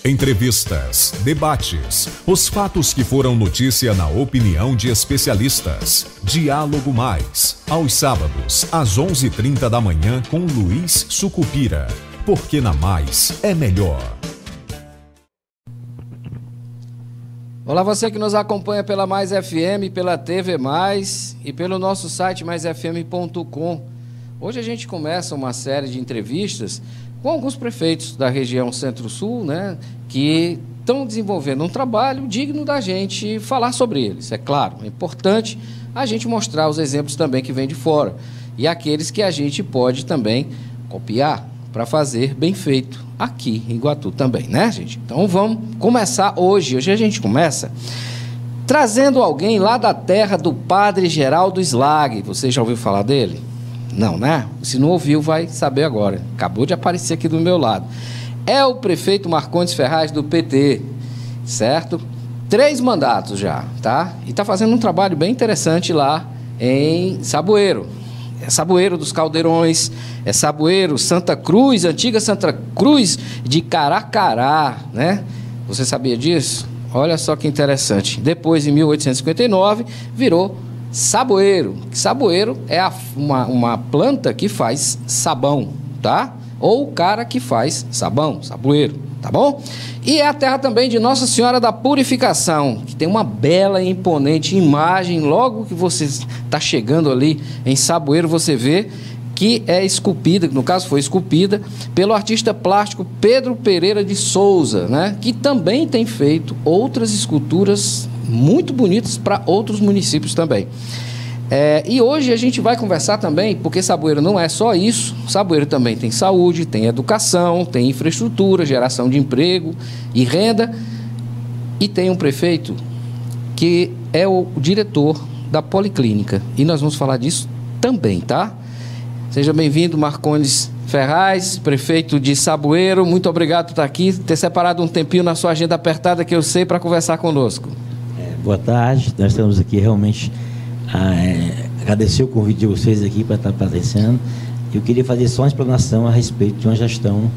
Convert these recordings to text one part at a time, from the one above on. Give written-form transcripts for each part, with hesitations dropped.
Entrevistas, debates, os fatos que foram notícia na opinião de especialistas. Diálogo Mais, aos sábados, às 11h30 da manhã com Luiz Sucupira. Porque na Mais é melhor. Olá, você que nos acompanha pela Mais FM, pela TV Mais e pelo nosso site maisfm.com. Hoje a gente começa uma série de entrevistas com alguns prefeitos da região Centro-Sul, né, que estão desenvolvendo um trabalho digno da gente falar sobre eles. É claro, é importante a gente mostrar os exemplos também que vêm de fora e aqueles que a gente pode também copiar para fazer bem feito aqui em Iguatu também, né, gente? Então vamos começar hoje. Hoje a gente começa trazendo alguém lá da terra do Padre Geraldo Slag. Você já ouviu falar dele? Não, né? Se não ouviu, vai saber agora. Acabou de aparecer aqui do meu lado. É o prefeito Marcondes Ferraz do PT, certo? 3 mandatos já, tá? E tá fazendo um trabalho bem interessante lá em Saboeiro. É Saboeiro dos Caldeirões, é Saboeiro, Santa Cruz, antiga Santa Cruz de Caracará, né? Você sabia disso? Olha só que interessante. Depois, em 1859, virou Saboeiro. Saboeiro é uma planta que faz sabão, tá? Ou o cara que faz sabão, saboeiro, tá bom? E é a terra também de Nossa Senhora da Purificação, que tem uma bela e imponente imagem. Logo que você está chegando ali em Saboeiro, você vê que é esculpida, no caso foi esculpida, pelo artista plástico Pedro Pereira de Souza, né? Que também tem feito outras esculturas muito bonitas para outros municípios também. E hoje a gente vai conversar também, porque Saboeiro não é só isso. Saboeiro também tem saúde, tem educação, tem infraestrutura, geração de emprego e renda. E tem um prefeito que é o diretor da Policlínica. E nós vamos falar disso também, tá? Seja bem-vindo, Marcondes Ferraz, prefeito de Saboeiro. Muito obrigado por estar aqui, ter separado um tempinho na sua agenda apertada, que eu sei, para conversar conosco. Boa tarde, nós estamos aqui realmente agradecer o convite de vocês aqui para estar aparecendo. Eu queria fazer só uma explanação a respeito de uma gestão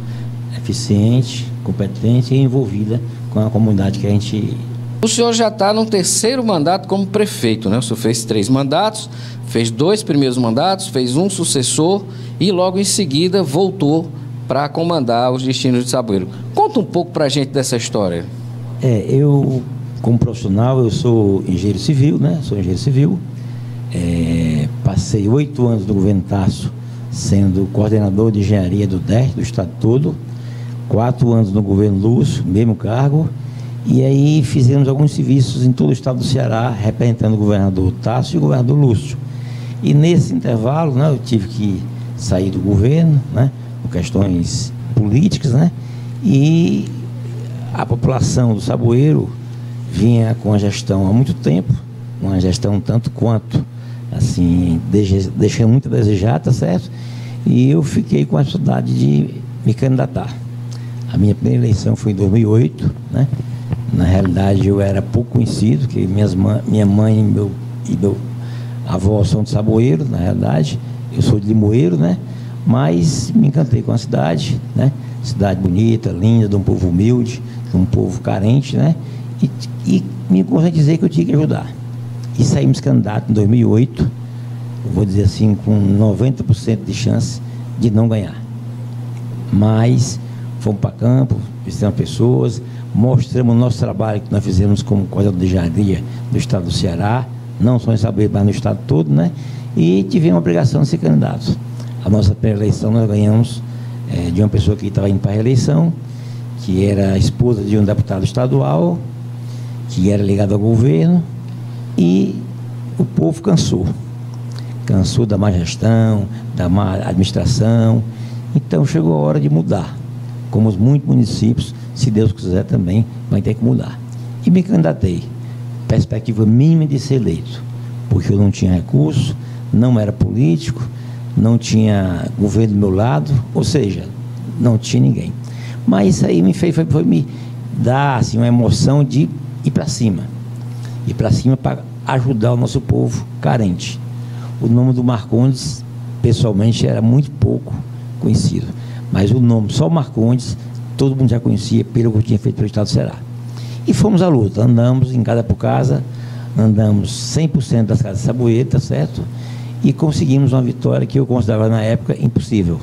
eficiente, competente e envolvida com a comunidade que a gente... O senhor já está no 3º mandato como prefeito, né? O senhor fez 3 mandatos, fez 2 primeiros mandatos, fez um sucessor e logo em seguida voltou para comandar os destinos de Saboeiro. Conta um pouco para a gente dessa história. Eu, como profissional, eu sou engenheiro civil, né? Sou engenheiro civil. Passei 8 anos no governo Tasso, sendo coordenador de engenharia do DERT, do estado todo. 4 anos no governo Lúcio, mesmo cargo. E aí fizemos alguns serviços em todo o estado do Ceará, representando o governador Tasso e o governador Lúcio. E nesse intervalo, né, eu tive que sair do governo, né, por questões políticas, né, e a população do Saboeiro vinha com a gestão há muito tempo, uma gestão tanto quanto, assim, deixando muito a desejar, tá certo? E eu fiquei com a necessidade de me candidatar. A minha primeira eleição foi em 2008, né? Na realidade, eu era pouco conhecido, porque minha mãe e meu avô são de Saboeiro, na realidade. Eu sou de Limoeiro, né? Mas me encantei com a cidade, né? Cidade bonita, linda, de um povo humilde, de um povo carente, né? E me conscientizei que eu tinha que ajudar. E saímos candidato em 2008, eu vou dizer assim, com 90% de chance de não ganhar. Mas fomos para campo, visitamos pessoas, mostramos o nosso trabalho que nós fizemos como coordenador de engenharia do estado do Ceará, não só em Saboeiro, mas no estado todo, né? E tivemos a obrigação de ser candidatos. A nossa primeira eleição nós ganhamos de uma pessoa que estava indo para a reeleição, que era a esposa de um deputado estadual, que era ligado ao governo, e o povo cansou da má gestão, da má administração. Então chegou a hora de mudar. Como os muitos municípios, se Deus quiser também, vai ter que mudar. E me candidatei. Perspectiva mínima de ser eleito, porque eu não tinha recurso, não era político, não tinha governo do meu lado, ou seja, não tinha ninguém. Mas isso aí foi me dar assim, uma emoção de ir para cima. Ir para cima para ajudar o nosso povo carente. O nome do Marcondes, pessoalmente, era muito pouco conhecido. Mas o nome, só o Marcondes, todo mundo já conhecia pelo que eu tinha feito pelo Estado do Ceará. E fomos à luta, andamos em casa por casa, andamos 100% das casas de Saboeiro, tá certo? E conseguimos uma vitória que eu considerava na época impossível.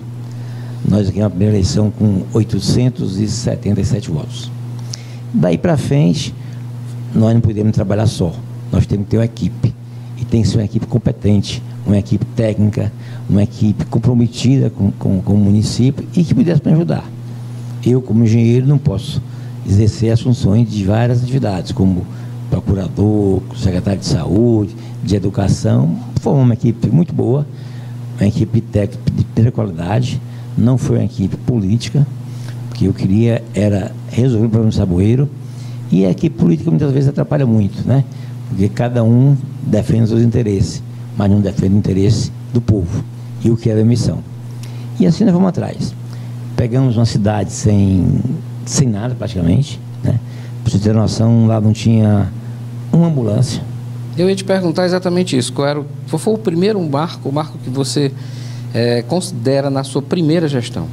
Nós aqui na primeira eleição com 877 votos. Daí para frente, nós não podemos trabalhar só, nós temos que ter uma equipe. E tem que ser uma equipe competente, uma equipe técnica, uma equipe comprometida com o município e que pudesse me ajudar. Eu, como engenheiro, não posso exercer as funções de várias atividades, como procurador, secretário de saúde, de educação. Formamos uma equipe muito boa, uma equipe técnica de primeira qualidade, não foi uma equipe política, porque eu queria era resolver o problema do Saboeiro, e a equipe política muitas vezes atrapalha muito, né? Porque cada um defende os seus interesses, mas não defende o interesse do povo, e o que era a missão. E assim nós vamos atrás. Pegamos uma cidade sem nada praticamente, né? Para você ter noção, lá não tinha uma ambulância. Eu ia te perguntar exatamente isso. Qual foi o primeiro marco, o marco que você considera na sua primeira gestão?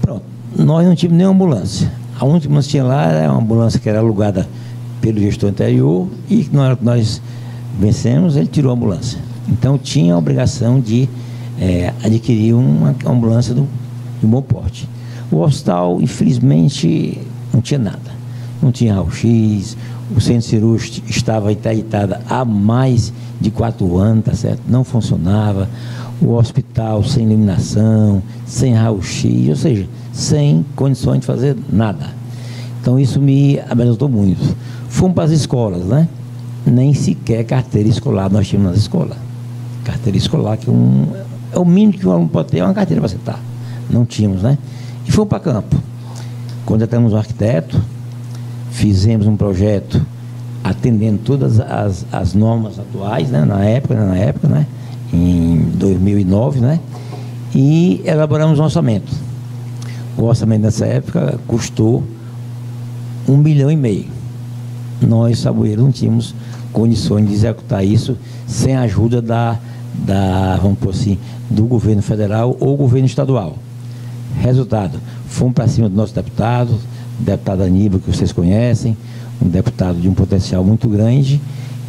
Pronto, nós não tínhamos nenhuma ambulância. A única ambulância que tinha lá era uma ambulância que era alugada pelo gestor anterior e na hora que nós vencemos, ele tirou a ambulância. Então tinha a obrigação de adquirir uma ambulância de um bom porte. O hospital, infelizmente, não tinha nada. Não tinha raio-x, o centro cirúrgico estava interditado há mais de 4 anos, tá certo? Não funcionava. O hospital sem iluminação, sem raio-x, ou seja, sem condições de fazer nada. Então isso me amedrontou muito. Fomos para as escolas, né? Nem sequer carteira escolar nós tínhamos nas escolas. Carteira escolar, que é o mínimo que um aluno pode ter, é uma carteira para sentar. Não tínhamos, né? E fomos para campo. Contratamos um arquiteto, fizemos um projeto atendendo todas as normas atuais, né? Na época, né? Em 2009, né? E elaboramos um orçamento. O orçamento nessa época custou 1,5 milhão. Nós, Saboeiro, não tínhamos condições de executar isso sem a ajuda vamos por assim, do governo federal ou governo estadual. Resultado, fomos para cima do nosso deputado Aníbal, que vocês conhecem, um deputado de um potencial muito grande,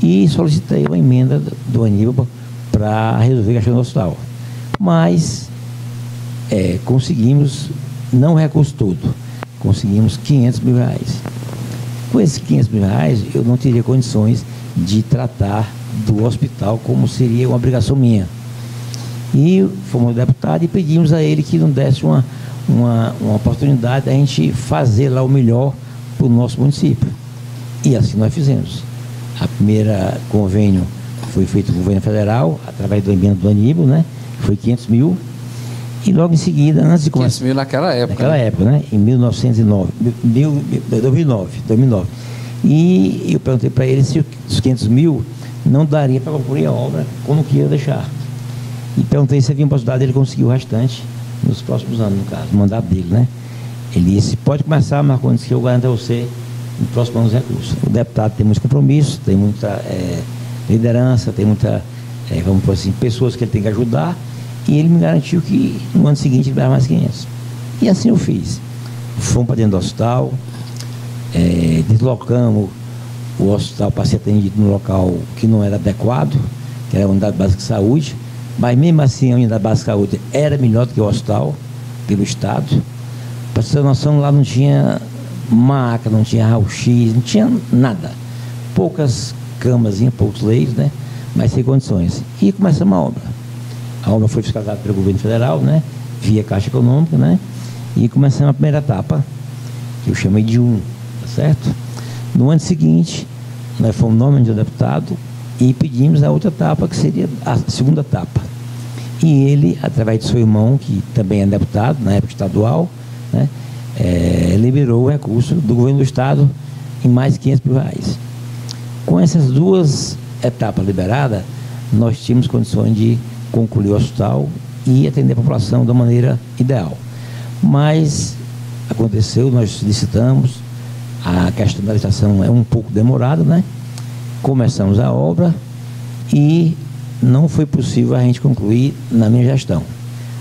e solicitei uma emenda do Aníbal para resolver a questão do hospital. Mas conseguimos, não o recurso todo, conseguimos 500 mil reais. Com esses 500 mil reais, eu não teria condições de tratar do hospital como seria uma obrigação minha. E fomos ao deputado e pedimos a ele que nos desse uma oportunidade da gente fazer lá o melhor para o nosso município. E assim nós fizemos. A primeira convênio foi feito com o governo federal, através do emenda do Aníbal, né? Foi 500 mil. E logo em seguida, antes de começar... 500 mil naquela época. Naquela época, né? Em 2009. E eu perguntei para ele se os 500 mil não daria para concluir a obra como que ia deixar. E perguntei se havia possibilidade dele conseguir o restante nos próximos anos, no caso, o mandato dele, né? Ele disse, pode começar, Marcondes, que eu garanto a você nos próximos anos recursos. O deputado tem muitos compromissos, tem muita liderança, tem muita, vamos por assim, pessoas que ele tem que ajudar, e ele me garantiu que no ano seguinte ele vai dar mais 500. E assim eu fiz. Fomos para dentro do hospital, deslocamos o hospital para ser atendido no local que não era adequado, que era a unidade básica de saúde, mas mesmo assim a unidade básica de saúde era melhor do que o hospital, pelo Estado. Para você ter noção, lá não tinha maca, não tinha raio-x, não tinha nada. Poucas camas, poucos leitos, né? Mas sem condições. E começamos a obra. A obra foi fiscalizada pelo governo federal, né? Via Caixa Econômica, né? E começamos a primeira etapa, que eu chamei de 1, tá certo? No ano seguinte, nós fomos novamente ao deputado e pedimos a outra etapa, que seria a segunda etapa. E ele, através de seu irmão, que também é deputado, na época estadual, né? Liberou o recurso do governo do estado em mais de 500 mil reais. Com essas duas etapas liberadas, nós tínhamos condições de concluir o hospital e atender a população da maneira ideal. Mas aconteceu, nós licitamos, a questão da licitação é um pouco demorada, né? Começamos a obra e não foi possível a gente concluir na minha gestão.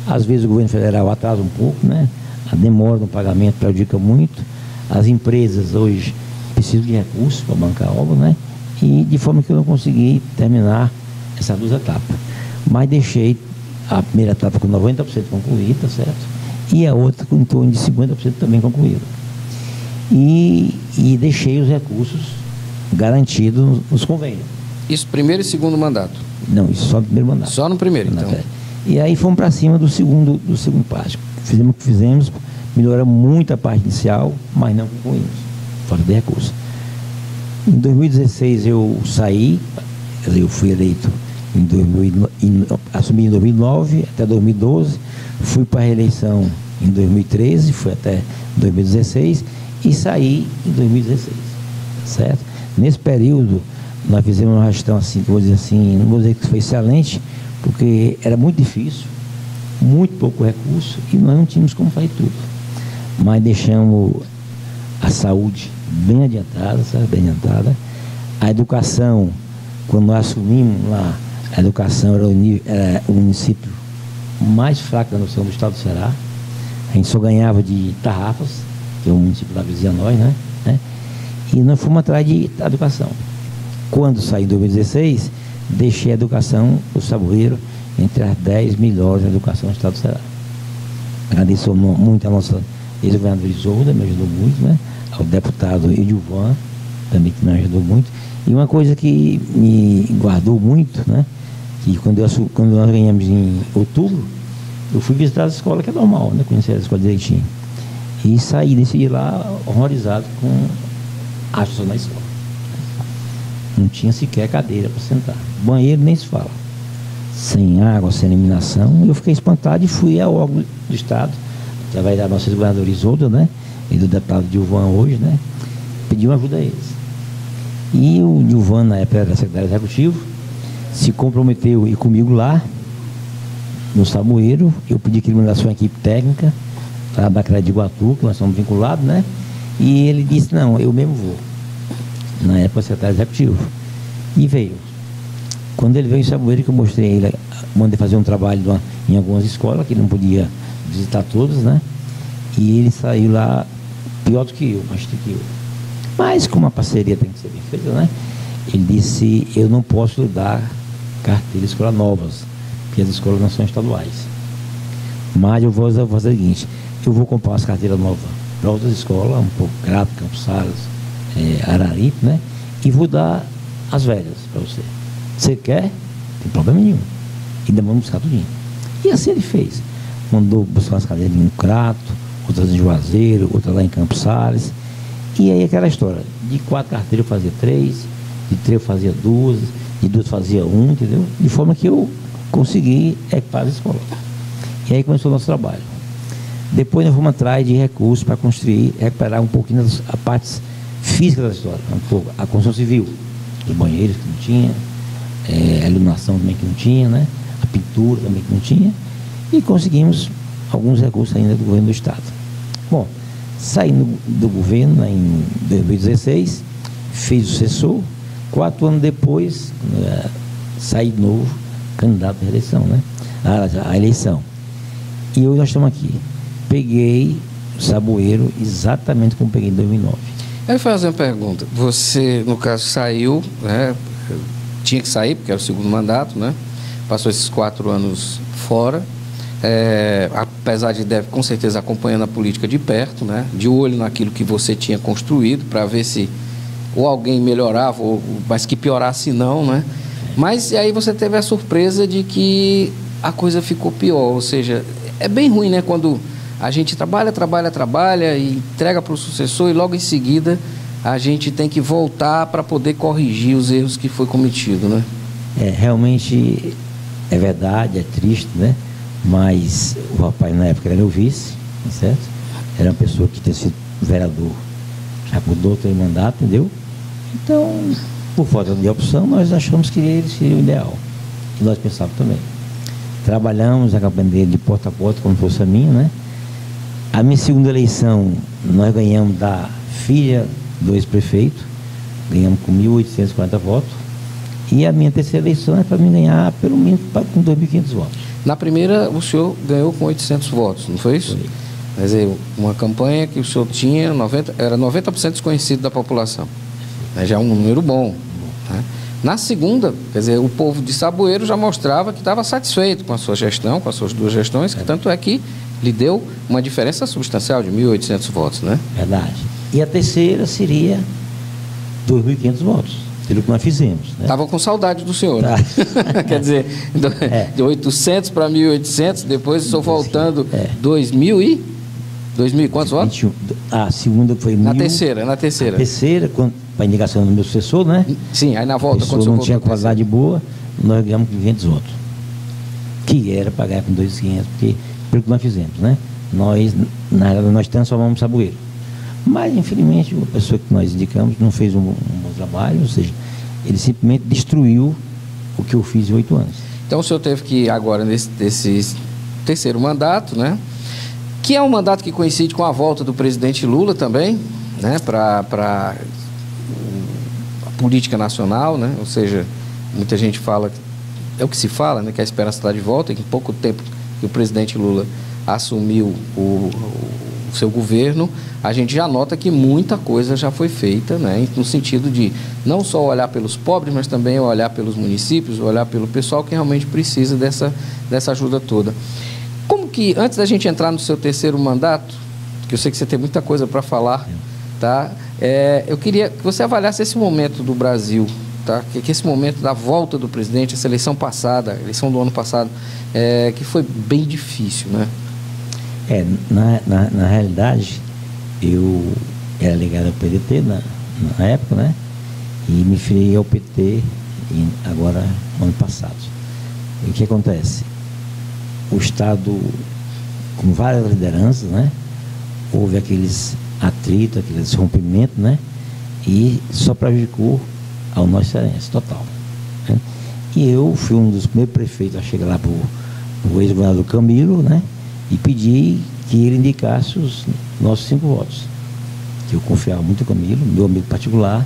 Às vezes o governo federal atrasa um pouco, né? a demora no pagamento prejudica muito. As empresas hoje precisam de recursos para bancar a obra, né? E de forma que eu não consegui terminar essas 2 etapas. Mas deixei a primeira etapa com 90% concluída, certo? E a outra com em torno de 50% também concluída. E deixei os recursos garantidos nos convênios. Isso primeiro e segundo mandato? Não, isso só no primeiro mandato. Só no primeiro, então. E aí fomos para cima do segundo passo. Fizemos o que fizemos, melhoramos muito a parte inicial, mas não concluímos, falta de recursos. Em 2016 eu saí, eu fui eleito assumi em 2009 até 2012, fui para a reeleição em 2013, fui até 2016 e saí em 2016, certo? Nesse período nós fizemos uma gestão assim, vou dizer assim, não vou dizer que foi excelente, porque era muito difícil, muito pouco recurso e nós não tínhamos como fazer tudo, mas deixamos a saúde bem adiantada, sabe? Bem adiantada, a educação, quando nós assumimos lá, a educação era o município mais fraco da noção do estado do Ceará. A gente só ganhava de Tarrafas, que é um município da vizinha nós, né? E nós fomos atrás de educação. Quando saí em 2016, deixei a educação, o Saboeiro, entre as 10 melhores da educação do estado do Ceará. Agradeço muito a nossa ex-governadora Isolda, me ajudou muito, né? Ao deputado Edilvan, também que me ajudou muito. E uma coisa que me guardou muito, né? Que quando nós ganhamos em outubro, eu fui visitar a escola, que é normal, né? Conhecer a escola direitinho. E saí desse dia lá horrorizado com a situação da escola. Não tinha sequer cadeira para sentar. Banheiro nem se fala. Sem água, sem iluminação. Eu fiquei espantado e fui ao órgão do Estado, através da nossa governadora Isolda, né? E do deputado Dilvan hoje, né? Pedi uma ajuda a eles. E o Dilvan, na época, era secretário executivo, se comprometeu a ir comigo lá, no Samoeiro. Eu pedi que ele mandasse uma equipe técnica, para da Crédito de Iguatu, que nós somos vinculados, né? E ele disse, não, eu mesmo vou. Na época, secretário executivo. E veio. Quando ele veio em Samoeiro, que eu mostrei ele, mandei fazer um trabalho em algumas escolas, que ele não podia visitar todas, né? E ele saiu lá pior do que eu, mais do que eu. Mas como a parceria tem que ser bem feita, né? Ele disse, eu não posso dar carteiras de escolas novas, porque as escolas não são estaduais. Mas eu vou fazer o seguinte, eu vou comprar umas carteiras novas para outras escolas, um pouco Crato, Campos Salles, Araripe, né? E vou dar as velhas para você. Você quer? Não tem problema nenhum. E ainda vamos buscar tudinho. E assim ele fez. Mandou buscar umas cadeiras em Crato, outras em Juazeiro, outras lá em Campos Salles. E aí aquela história, de 4 carteiras eu fazia 3, de 3 eu fazia 2, de 2 fazia 1, entendeu? De forma que eu consegui equipar a escola. E aí começou o nosso trabalho. Depois nós fomos atrás de recursos para construir, recuperar um pouquinho das partes físicas da história, um pouco, a construção civil, os banheiros que não tinha, a iluminação também que não tinha, né? A pintura também que não tinha, e conseguimos alguns recursos ainda do governo do Estado. Bom, saindo do governo, né, em 2016, fiz o sucessor, 4 anos depois, saí de novo, candidato à reeleição, né? A eleição. E hoje nós estamos aqui. Peguei o Saboeiro exatamente como peguei em 2009. Eu vou fazer uma pergunta. Você, no caso, saiu, né? Tinha que sair, porque era o segundo mandato, né? Passou esses 4 anos fora. Apesar de deve com certeza acompanhando a política de perto, né? De olho naquilo que você tinha construído, para ver se ou alguém melhorava, mas que piorasse não, né? Mas aí você teve a surpresa de que a coisa ficou pior, ou seja, é bem ruim, né? Quando a gente trabalha e entrega para o sucessor e logo em seguida a gente tem que voltar para poder corrigir os erros que foi cometido, né? Realmente é verdade, é triste, né? Mas o rapaz na época era meu vice, certo? Era uma pessoa que tinha sido vereador já por 2 ou 3 mandatos, entendeu? Então, por falta de opção, nós achamos que ele seria o ideal. E nós pensávamos também. Trabalhamos a campanha dele de porta a porta, como fosse a minha, né? A minha segunda eleição, nós ganhamos da filha do ex-prefeito, ganhamos com 1.840 votos. E a minha terceira eleição é para mim ganhar pelo menos com 2.500 votos. Na primeira, o senhor ganhou com 800 votos, não foi isso? Foi. Quer dizer, uma campanha que o senhor tinha, era 90% desconhecido da população. Já é um número bom. Né? Na segunda, quer dizer, o povo de Saboeiro já mostrava que estava satisfeito com a sua gestão, com as suas duas gestões, que tanto é que lhe deu uma diferença substancial de 1.800 votos, né? Verdade. E a terceira seria 2.500 votos, pelo que nós fizemos. Estavam com saudade do senhor, né? Quer dizer, de 800 para 1.800, depois estou voltando 2.000 e quantos votos? 21. A segunda foi 1.000. Na terceira. A terceira, para indicação do meu sucessor, né? Sim, aí na volta, a pessoa não tinha qualidade boa, nós ganhamos 500 votos. Que era pagar com 2.500, porque pelo que nós fizemos, né? Nós, na realidade, nós transformamos Saboeiro. Mas, infelizmente, a pessoa que nós indicamos não fez um bom trabalho, ou seja, ele simplesmente destruiu o que eu fiz em 8 anos. Então, o senhor teve que, agora, nesse terceiro mandato, né? Que é um mandato que coincide com a volta do presidente Lula também, né? Para a política nacional, né? Ou seja, muita gente fala, é o que se fala, né? Que a esperança está de volta, e que em pouco tempo que o presidente Lula assumiu o seu governo, a gente já nota que muita coisa já foi feita, né? No sentido de não só olhar pelos pobres, mas também olhar pelos municípios, olhar pelo pessoal que realmente precisa dessa ajuda toda. Como que, antes da gente entrar no seu terceiro mandato, que eu sei que você tem muita coisa para falar, tá? Eu queria que você avaliasse esse momento do Brasil, tá? Que esse momento da volta do presidente, essa eleição passada, a eleição do ano passado, que foi bem difícil, né? Na realidade, eu era ligado ao PDT na época, né? E me filiei ao PT agora, no ano passado. E o que acontece? O Estado, com várias lideranças, né? Houve aqueles atritos, aqueles rompimentos, né? E só prejudicou ao nosso cearense, total. Né? E eu fui um dos primeiros prefeitos a chegar lá para o ex-governador Camilo, né? E pedi que ele indicasse os nossos 5 votos. Que eu confiava muito no Camilo, meu amigo particular.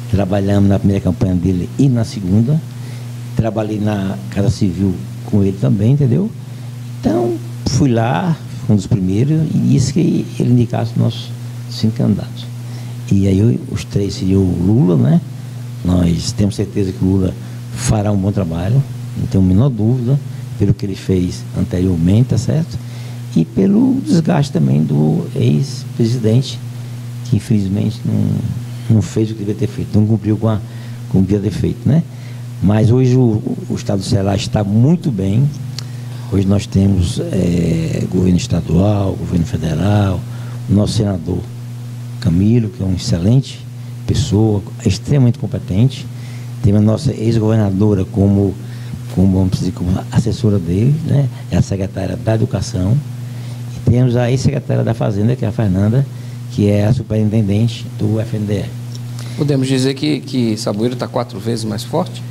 Trabalhamos na primeira campanha dele e na segunda. Trabalhei na Casa Civil com ele também, entendeu? Então, fui lá, um dos primeiros, e disse que ele indicasse os nossos 5 candidatos. E aí os 3 seriam o Lula, né? Nós temos certeza que o Lula fará um bom trabalho, não tenho a menor dúvida, pelo que ele fez anteriormente, tá certo? E pelo desgaste também do ex-presidente, que infelizmente não fez o que devia ter feito, não cumpriu com o que devia ter feito, né? Mas hoje o Estado do Ceará está muito bem. Hoje nós temos governo estadual, governo federal, o nosso senador Camilo, que é uma excelente pessoa, extremamente competente. Temos a nossa ex-governadora como assessora dele, né? É a secretária da Educação. E temos a ex-secretária da Fazenda, que é a Fernanda, que é a superintendente do FNDE. Podemos dizer que Saboeiro está 4 vezes mais forte?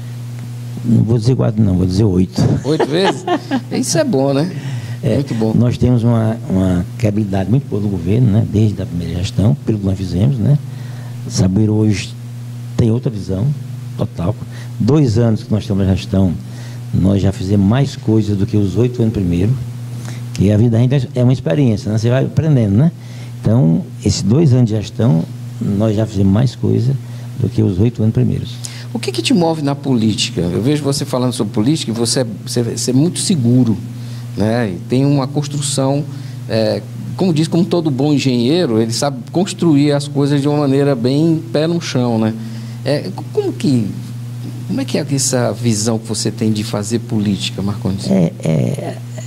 Não vou dizer 4 não, vou dizer 8. 8 vezes? Isso é bom, né? Muito bom. Nós temos uma credibilidade muito boa do governo, né? Desde a primeira gestão, pelo que nós fizemos, né? Saboeiro hoje tem outra visão total. 2 anos que nós estamos na gestão, nós já fizemos mais coisas do que os 8 anos primeiro, que a vida ainda é uma experiência, né? Você vai aprendendo, né? Então, esses 2 anos de gestão, nós já fizemos mais coisa do que os 8 anos primeiros. O que te move na política? Eu vejo você falando sobre política e você é muito seguro, né? E tem uma construção, como diz, como todo bom engenheiro, ele sabe construir as coisas de uma maneira bem pé no chão, né? Como é que é essa visão que você tem de fazer política, Marcondes?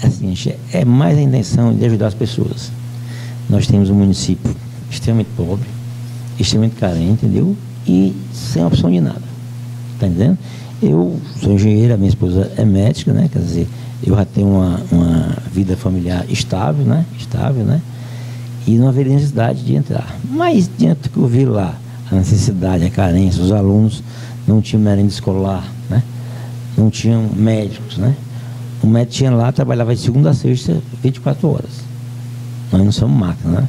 Assim, é mais a intenção de ajudar as pessoas. Nós temos um município extremamente pobre, extremamente carente, entendeu? E sem opção de nada. Está entendendo? Eu sou engenheiro, a minha esposa é médica, né? Quer dizer, eu já tenho uma vida familiar estável, né? E não haveria necessidade de entrar. Mas, diante do que eu vi lá, a necessidade, a carência, os alunos não tinham merenda escolar, né? Não tinham médicos, né? O médico tinha lá, trabalhava de segunda a sexta, 24 horas. Nós não somos máquina, né?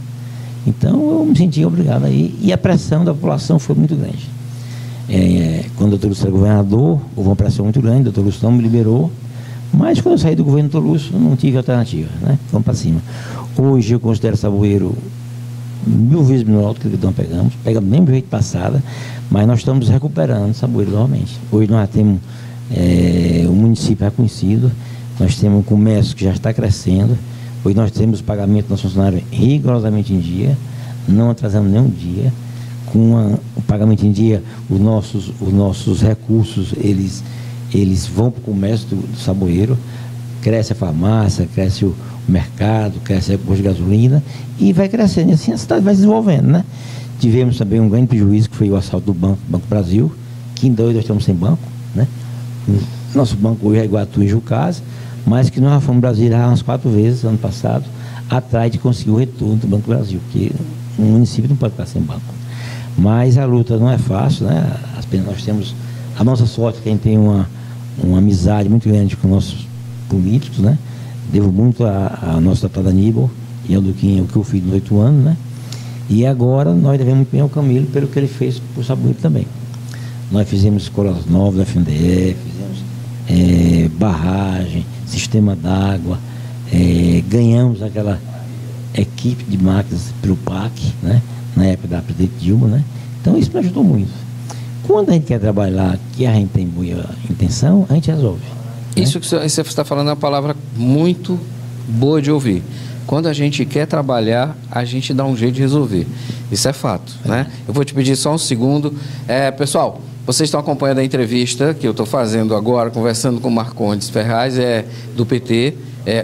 Então, eu me senti obrigado aí. E a pressão da população foi muito grande. Quando o doutor Lúcio era governador, houve uma pressão muito grande, o doutor Lúcio não me liberou, Mas quando eu saí do governo do Lúcio, não tive alternativa, né? Vamos para cima. Hoje eu considero Saboeiro 1000 vezes melhor do que nós pegamos do mesmo jeito passada, mas nós estamos recuperando Saboeiro novamente. Hoje nós temos um município reconhecido, nós temos um comércio que já está crescendo, hoje nós temos o pagamento dos nossos funcionários rigorosamente em dia, não atrasando nenhum dia. Com o pagamento em dia, os nossos recursos, eles vão para o comércio do Saboeiro, cresce a farmácia, cresce o mercado, cresce o posto de gasolina e vai crescendo, e assim a cidade vai se desenvolvendo, né? Tivemos também um grande prejuízo, que foi o assalto do Banco Brasil, que em 2 nós estamos sem banco, né? Nosso banco hoje é Iguatu e Jucás, mas que nós fomos Brasília umas 4 vezes, ano passado, atrás de conseguir o retorno do Banco Brasil, porque um município não pode ficar sem banco. Mas a luta não é fácil, né? Nós temos a nossa sorte, que a gente tem uma amizade muito grande com nossos políticos, né? Devo muito a nosso deputado Aníbal e ao Duquinha, o que eu fiz nos 8 anos, né? E agora nós devemos muito bem ao Camilo pelo que ele fez por Saboeiro também. Nós fizemos escolas novas da FNDE, fizemos barragem, sistema d'água, ganhamos aquela equipe de máquinas pelo PAC, né? Na época da presidente Dilma, né? Então isso me ajudou muito. Quando a gente quer trabalhar, que a gente tem boa intenção, a gente resolve. Isso que você está falando é uma palavra muito boa de ouvir. Quando a gente quer trabalhar, a gente dá um jeito de resolver. Isso é fato, né? Eu vou te pedir só um segundo. Pessoal, vocês estão acompanhando a entrevista que eu estou fazendo agora, conversando com o Marcondes Ferraz, do PT,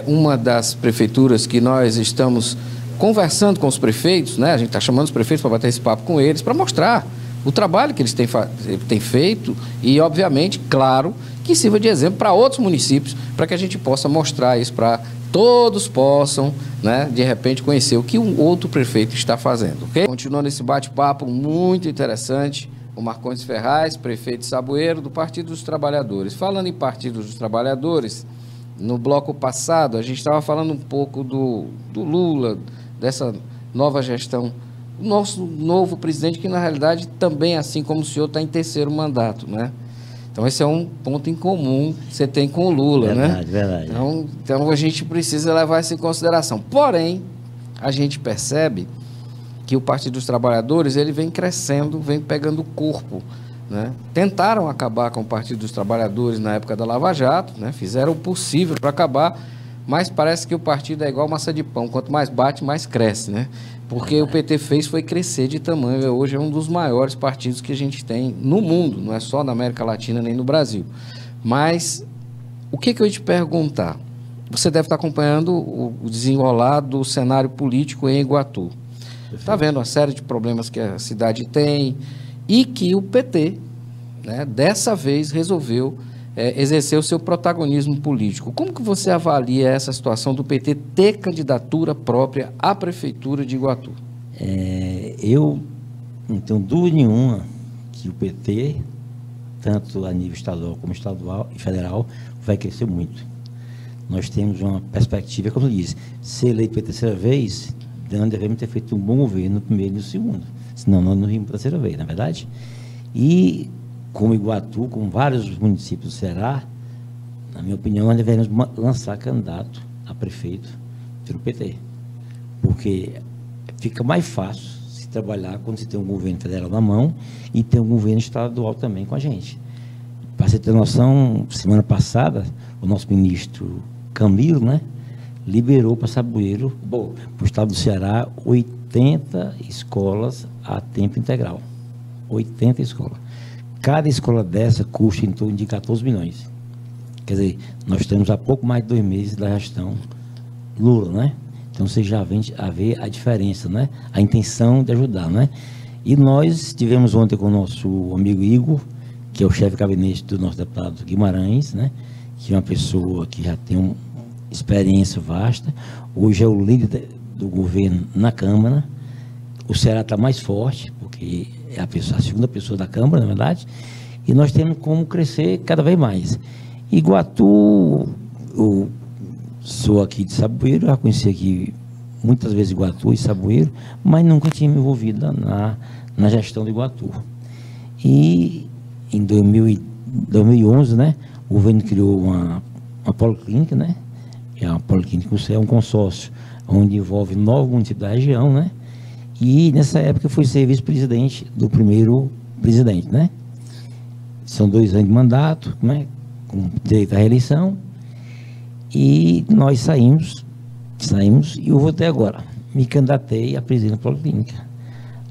uma das prefeituras que nós estamos conversando com os prefeitos, né? A gente está chamando os prefeitos para bater esse papo com eles, para mostrar o trabalho que eles têm feito e, obviamente, claro, que sirva de exemplo para outros municípios, para que a gente possa mostrar isso, para todos possam, né, de repente, conhecer o que um outro prefeito está fazendo, ok? Continuando esse bate-papo muito interessante, o Marcondes Ferraz, prefeito de Saboeiro, do Partido dos Trabalhadores. Falando em Partido dos Trabalhadores, no bloco passado, a gente estava falando um pouco do Lula, dessa nova gestão, o nosso novo presidente, que na realidade também, assim como o senhor, está em 3º mandato, né? Então esse é um ponto em comum que você tem com o Lula, né? Verdade. Então a gente precisa levar isso em consideração. Porém, a gente percebe que o Partido dos Trabalhadores, ele vem crescendo, vem pegando corpo, né? Tentaram acabar com o Partido dos Trabalhadores na época da Lava Jato, né? Fizeram o possível para acabar, mas parece que o partido é igual massa de pão, quanto mais bate, mais cresce, né? Porque o PT foi crescer de tamanho, hoje é um dos maiores partidos que a gente tem no mundo, não é só na América Latina nem no Brasil. Mas o que eu ia te perguntar? Você deve estar acompanhando o desenrolar do cenário político em Iguatu. Está vendo uma série de problemas que a cidade tem e que o PT, né, dessa vez resolveu exercer o seu protagonismo político. Como que você avalia essa situação do PT ter candidatura própria à Prefeitura de Iguatu? Eu não tenho dúvida nenhuma que o PT, tanto a nível estadual como estadual e federal, vai crescer muito. Nós temos uma perspectiva, como eu disse, ser eleito pela 3ª vez, nós devemos ter feito um bom governo no primeiro e no segundo, senão nós não vimos pela 3ª vez, não é verdade? E como Iguatu, como vários municípios do Ceará, na minha opinião, nós devemos lançar candidato a prefeito pelo PT. Porque fica mais fácil se trabalhar quando se tem um governo federal na mão e tem um governo estadual também com a gente. Para você ter noção, semana passada, o nosso ministro Camilo, né, liberou para Saboeiro, para o estado do Ceará, 80 escolas a tempo integral. 80 escolas. Cada escola dessa custa em torno de 14 milhões. Quer dizer, nós estamos há pouco mais de 2 meses da gestão Lula, né? Então você já vê a diferença, né? A intenção de ajudar, né? E nós estivemos ontem com o nosso amigo Igor, que é o chefe de gabinete do nosso deputado Guimarães, né? Que é uma pessoa que já tem uma experiência vasta. Hoje é o líder do governo na Câmara. O Ceará está mais forte, porque é a 2ª pessoa da Câmara, na verdade, e nós temos como crescer cada vez mais. Iguatu, eu sou aqui de Saboeiro, já conheci aqui muitas vezes Iguatu e Saboeiro, mas nunca tinha me envolvido na gestão de Iguatu. E em 2011, né, o governo criou uma policlínica, né? É uma policlínica, é um consórcio onde envolve 9 municípios da região, né? E nessa época eu fui ser vice-presidente do primeiro presidente, né? São 2 anos de mandato, né? Com direito à reeleição. E nós saímos e eu votei agora. Me candidatei a presidente da Policlínica.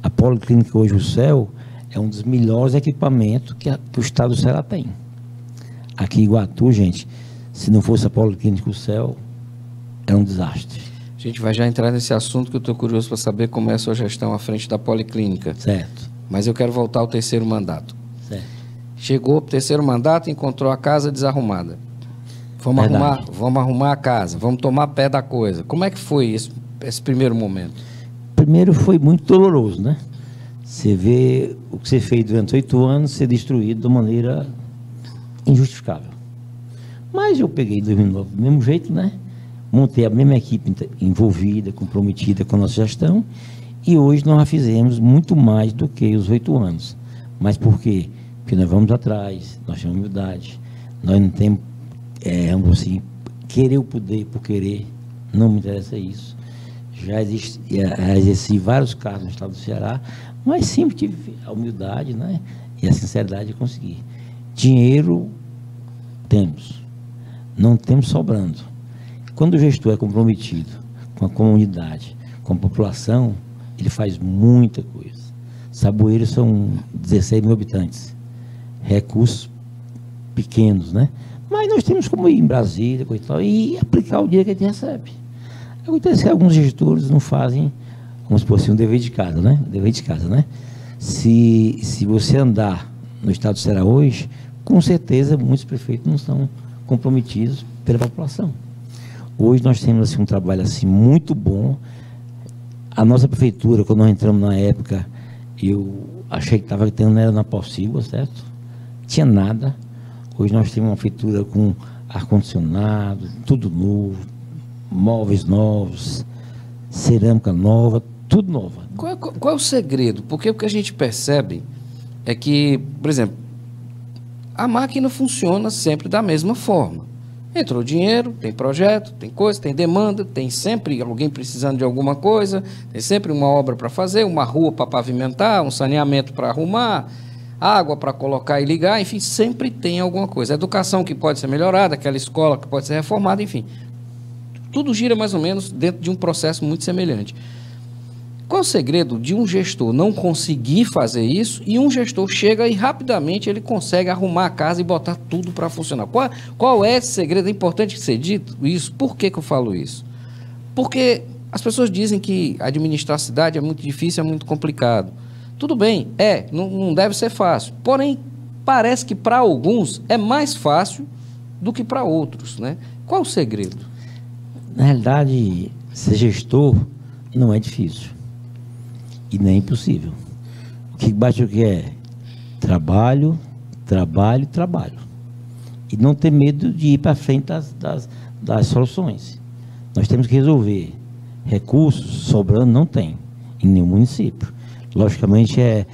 A Policlínica hoje, o CEL, é um dos melhores equipamentos que o estado do Ceará tem. Aqui em Iguatu, gente, se não fosse a Policlínica, o CEL é um desastre. A gente vai já entrar nesse assunto que eu estou curioso para saber como é a sua gestão à frente da Policlínica. Certo. Mas eu quero voltar ao 3º mandato. Certo. Chegou o 3º mandato e encontrou a casa desarrumada. Vamos arrumar a casa, vamos tomar pé da coisa. Como é que foi esse primeiro momento? Primeiro foi muito doloroso, né? Você vê o que você fez durante 8 anos ser destruído de maneira injustificável. Mas eu peguei em 2009 do mesmo jeito, né? Montei a mesma equipe envolvida, comprometida com a nossa gestão, e hoje nós já fizemos muito mais do que os 8 anos. Mas por quê? Porque nós vamos atrás, nós temos humildade, nós não temos, vamos assim, querer o poder por querer, não me interessa isso. Já exerci vários cargos no estado do Ceará, mas sempre tive a humildade, né? E a sinceridade de conseguir. Dinheiro temos, não temos sobrando. Quando o gestor é comprometido com a comunidade, com a população, ele faz muita coisa. Saboeiros são 16 mil habitantes, recursos pequenos, né? Mas nós temos como ir em Brasília, coisa e tal, e aplicar o dinheiro que a gente recebe. Acontece que alguns gestores não fazem, como se fosse um dever de casa, né? Se você andar no estado do Ceará hoje, com certeza muitos prefeitos não estão comprometidos pela população. Hoje nós temos assim, um trabalho assim, muito bom. A nossa prefeitura, quando nós entramos na época, eu achei que estava tendo, não era na possível, certo? Tinha nada. Hoje nós temos uma prefeitura com ar-condicionado, tudo novo, móveis novos, cerâmica nova, tudo novo. Qual é o segredo? Porque o que a gente percebe é que, por exemplo, a máquina funciona sempre da mesma forma. Entrou dinheiro, tem projeto, tem coisa, tem demanda, tem sempre alguém precisando de alguma coisa, tem sempre uma obra para fazer, uma rua para pavimentar, um saneamento para arrumar, água para colocar e ligar, enfim, sempre tem alguma coisa. A educação que pode ser melhorada, aquela escola que pode ser reformada, enfim. Tudo gira mais ou menos dentro de um processo muito semelhante. Qual é o segredo de um gestor não conseguir fazer isso e um gestor chega e rapidamente ele consegue arrumar a casa e botar tudo para funcionar? Qual é esse segredo? É importante ser dito isso. Por que eu falo isso? Porque as pessoas dizem que administrar a cidade é muito difícil, é muito complicado. Tudo bem, não deve ser fácil. Porém, parece que para alguns é mais fácil do que para outros, né? Qual é o segredo? Na realidade, ser gestor não é difícil. E nem é impossível. O que bate o que é? Trabalho, trabalho, trabalho. E não ter medo de ir para frente das soluções. Nós temos que resolver. Recursos sobrando não tem em nenhum município. Logicamente é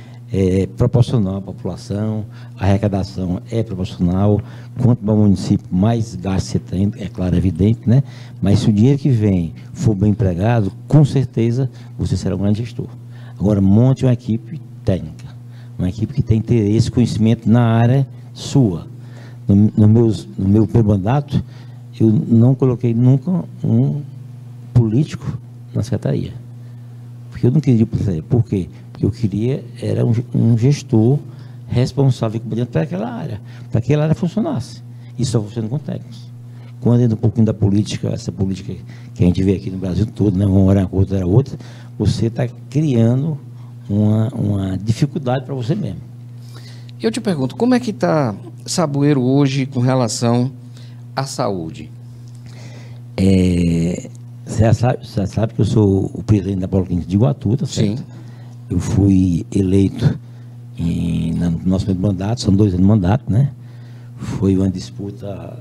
proporcional à população, a arrecadação é proporcional. Quanto mais município, mais gasto você tem, é claro, é evidente, né? Mas se o dinheiro que vem for bem empregado, com certeza você será um grande gestor. Agora, monte uma equipe técnica, uma equipe que tem interesse, conhecimento na área sua. No meu primeiro mandato, eu não coloquei nunca um político na secretaria. Porque eu não queria político. Por quê? Porque eu queria era um gestor responsável para aquela área funcionasse. E só funciona com técnicos. Quando entra um pouquinho da política, essa política que a gente vê aqui no Brasil todo, né, uma hora outra era outra, você está criando uma dificuldade para você mesmo. Eu te pergunto, como é que está Saboeiro hoje com relação à saúde? Você sabe que eu sou o presidente da Policlínica de Iguatu, tá certo? Sim. Eu fui eleito no nosso primeiro mandato, são 2 anos de mandato, né? Foi uma disputa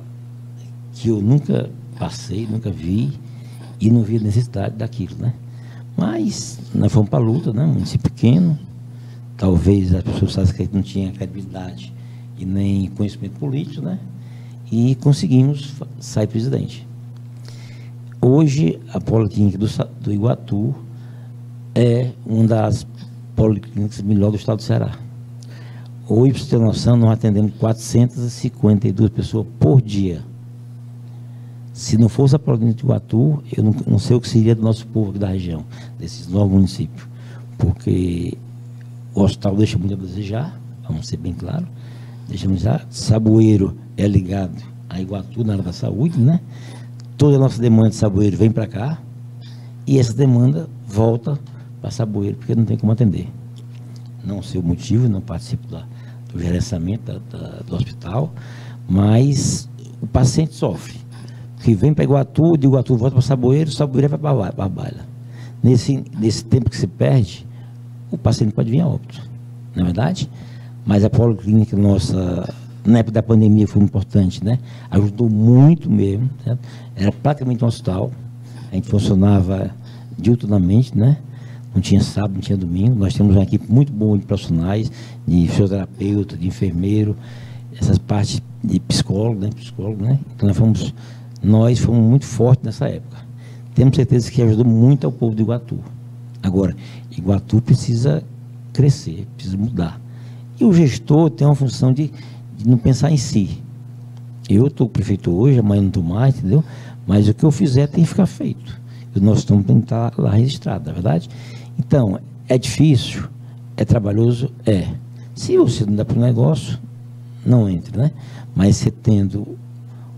que eu nunca passei, nunca vi e não vi a necessidade daquilo, né? Mas nós fomos para a luta, né? Um município pequeno, talvez as pessoas sabem que a gente não tinha credibilidade e nem conhecimento político, né? e conseguimos sair presidente. Hoje, a Policlínica do Iguatu é uma das policlínicas melhores do estado do Ceará. Hoje, para você ter noção, nós atendemos 452 pessoas por dia. Se não fosse a Policlínica do Iguatu, eu não sei o que seria do nosso povo aqui da região, desses 9 municípios. Porque o hospital deixa muito a desejar, vamos ser bem claros, deixa muito a desejar. Saboeiro é ligado a Iguatu na área da saúde, né? Toda a nossa demanda de Saboeiro vem para cá e essa demanda volta para Saboeiro, porque não tem como atender. Não sei o motivo, não participo do gerenciamento do hospital, mas o paciente sofre. Que vem para Iguatu, de Iguatu volta para Saboeiro, Saboeiro vai para a Baila. Nesse tempo que se perde, o paciente pode vir a óbito, não é verdade? Mas a policlínica nossa, na época da pandemia, foi importante, né? Ajudou muito mesmo, certo? Era praticamente um hospital, a gente funcionava diuturnamente, né? Não tinha sábado, não tinha domingo. Nós temos uma equipe muito boa de profissionais, de fisioterapeuta, de enfermeiro, essas partes de psicólogo, né? Então nós fomos muito fortes nessa época. Temos certeza que ajudou muito ao povo de Iguatu. Agora, Iguatu precisa crescer, precisa mudar. E o gestor tem uma função de não pensar em si. Eu estou prefeito hoje, amanhã não estou mais, entendeu? Mas o que eu fizer tem que ficar feito. E o nosso nome tem que estar lá registrado, não é verdade? Então, é difícil, é trabalhoso, é. Se você não dá para o negócio, não entre, né? Mas você tendo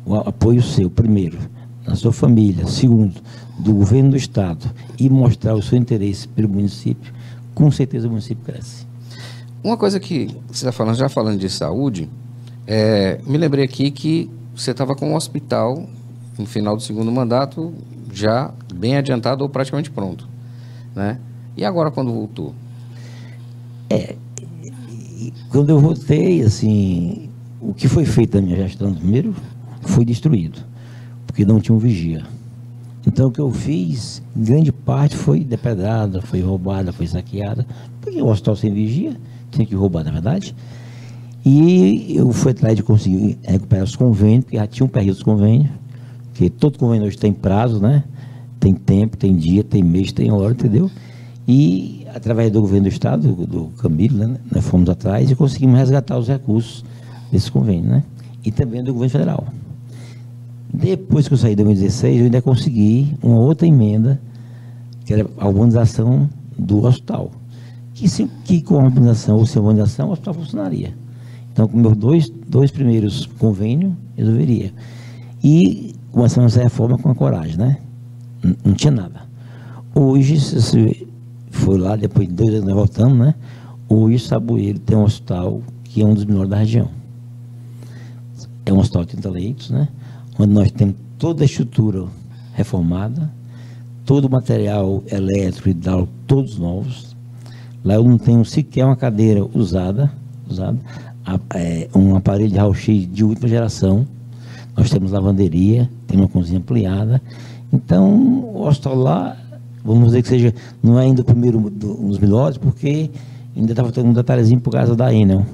o apoio seu, primeiro, na sua família, segundo, do governo do estado, e mostrar o seu interesse pelo município, com certeza o município cresce. Uma coisa que você está falando, já falando de saúde, me lembrei aqui que você estava com um hospital no final do segundo mandato já bem adiantado ou praticamente pronto, né? E agora quando voltou? Quando eu voltei, assim, o que foi feito na minha gestão primeiro foi destruído, porque não tinha um vigia. Então o que eu fiz, em grande parte, foi depedrada, foi roubada, foi saqueada, porque o hospital sem vigia tinha que roubar, na verdade. E eu fui atrás de conseguir recuperar os convênios, porque já tinha um período dos convênios, porque todo convênio hoje tem prazo, né? Tem tempo, tem dia, tem mês, tem hora, entendeu? E através do governo do estado, do Camilo, né? Nós fomos atrás e conseguimos resgatar os recursos desse convênio, né? E também do governo federal. Depois que eu saí em 2016, eu ainda consegui uma outra emenda, que era a urbanização do hospital. Que com a urbanização ou sem urbanização, o hospital funcionaria. Então, com meus dois primeiros convênios, resolveria. E começamos essa reforma com a coragem, né? Não tinha nada. Hoje, se você for lá, depois de 2 anos nós voltamos, né? Hoje, Saboeiro tem um hospital que é um dos melhores da região. É um hospital de 30 leitos, né? Onde nós temos toda a estrutura reformada, todo o material elétrico e hidráulico, todos novos. Lá eu não tenho sequer uma cadeira usada, um aparelho de raio-x de última geração. Nós temos lavanderia, temos uma cozinha ampliada. Então, o hospital lá, vamos dizer que seja, não é ainda o primeiro um dos melhores, porque ainda está faltando um detalhezinho por causa da Enel,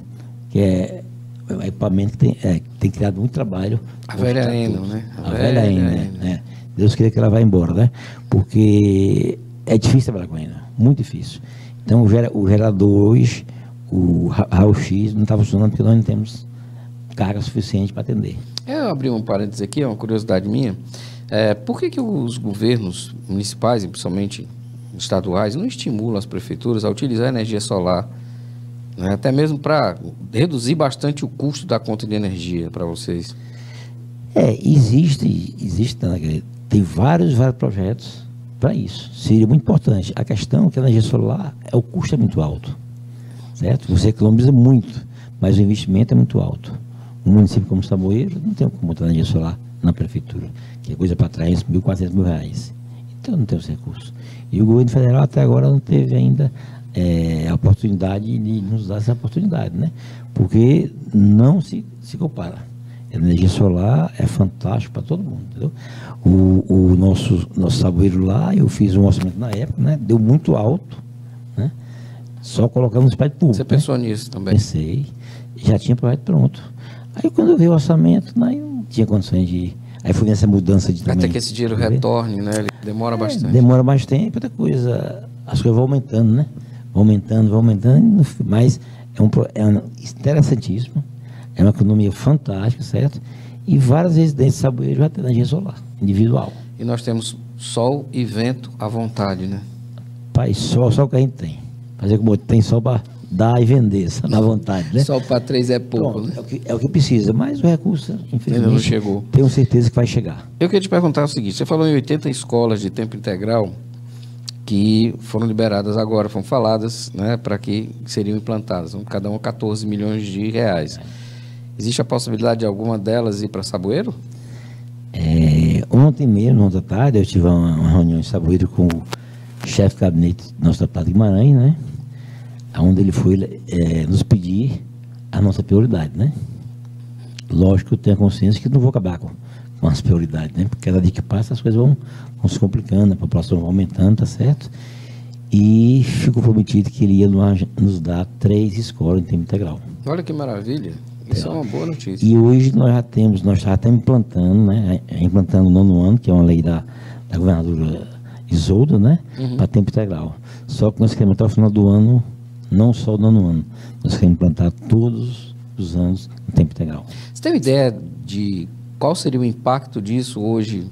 que é o equipamento que tem criado muito trabalho. A velha Enel, né? A velha Enel, né? Deus queria que ela vá embora, né? Porque é difícil trabalhar com a Enel, muito difícil. Então, o gerador hoje, o raio-x, não está funcionando porque nós não temos carga suficiente para atender. Eu abri um parênteses aqui, é uma curiosidade minha. Por que os governos municipais, e principalmente estaduais, não estimulam as prefeituras a utilizar a energia solar, né, até mesmo para reduzir bastante o custo da conta de energia para vocês? Existe, né, tem vários projetos para isso. Seria muito importante. A questão é que a energia solar, o custo é muito alto, certo? Você economiza muito, mas o investimento é muito alto. Um município como Saboeiro não tem como botar energia solar na prefeitura, que é coisa para trás, R$1.400 mil. Então não tem os recursos. E o governo federal até agora não teve ainda a oportunidade de nos dar essa oportunidade, né? Porque não se compara. A energia solar é fantástico para todo mundo, entendeu? O nosso Saboeiro lá, eu fiz um orçamento na época, né? Deu muito alto, né? Só colocando no espaço público. Você pensou nisso também? Pensei, já tinha projeto pronto. Aí quando eu vi o orçamento, aí tinha condições de ir. Aí foi nessa mudança de também. Até que esse dinheiro retorne, né? Ele demora bastante. Demora mais tempo, outra coisa. As coisas vão aumentando, né? Vão aumentando, mas é interessantíssimo. É uma economia fantástica, certo? E várias residências de Saboeiro já tem energia solar, individual. E nós temos sol e vento à vontade, né? Pai, só o que a gente tem. Fazer como tem sol para dar e vender, só na vontade, né? Sol para 3 é pouco, Pronto, né? é o que precisa, mas o recurso, infelizmente, Ainda não chegou. Tenho certeza que vai chegar. Eu queria te perguntar o seguinte, você falou em 80 escolas de tempo integral que foram liberadas agora, foram faladas, né, para que seriam implantadas, cada uma 14 milhões de reais. Existe a possibilidade de alguma delas ir para Saboeiro? Ontem mesmo, ontem à tarde, eu tive uma reunião em Saboeiro com o chefe de gabinete do nosso deputado Guimarães, né? Onde ele foi nos pedir a nossa prioridade, né? Lógico que eu tenho a consciência que não vou acabar com as prioridades, né? Porque cada dia que passa as coisas vão se complicando, a população vai aumentando, tá certo? E ficou prometido que ele ia nos dar 3 escolas em tempo integral. Olha que maravilha. Isso é uma boa notícia. E hoje nós já estamos implantando, né? Implantando o 9º ano, que é uma lei da governadora Isolda, né? Para tempo integral. Só que nós queremos até o final do ano, não só o 9º ano, nós queremos implantar todos os anos em tempo integral. Você tem uma ideia de qual seria o impacto disso hoje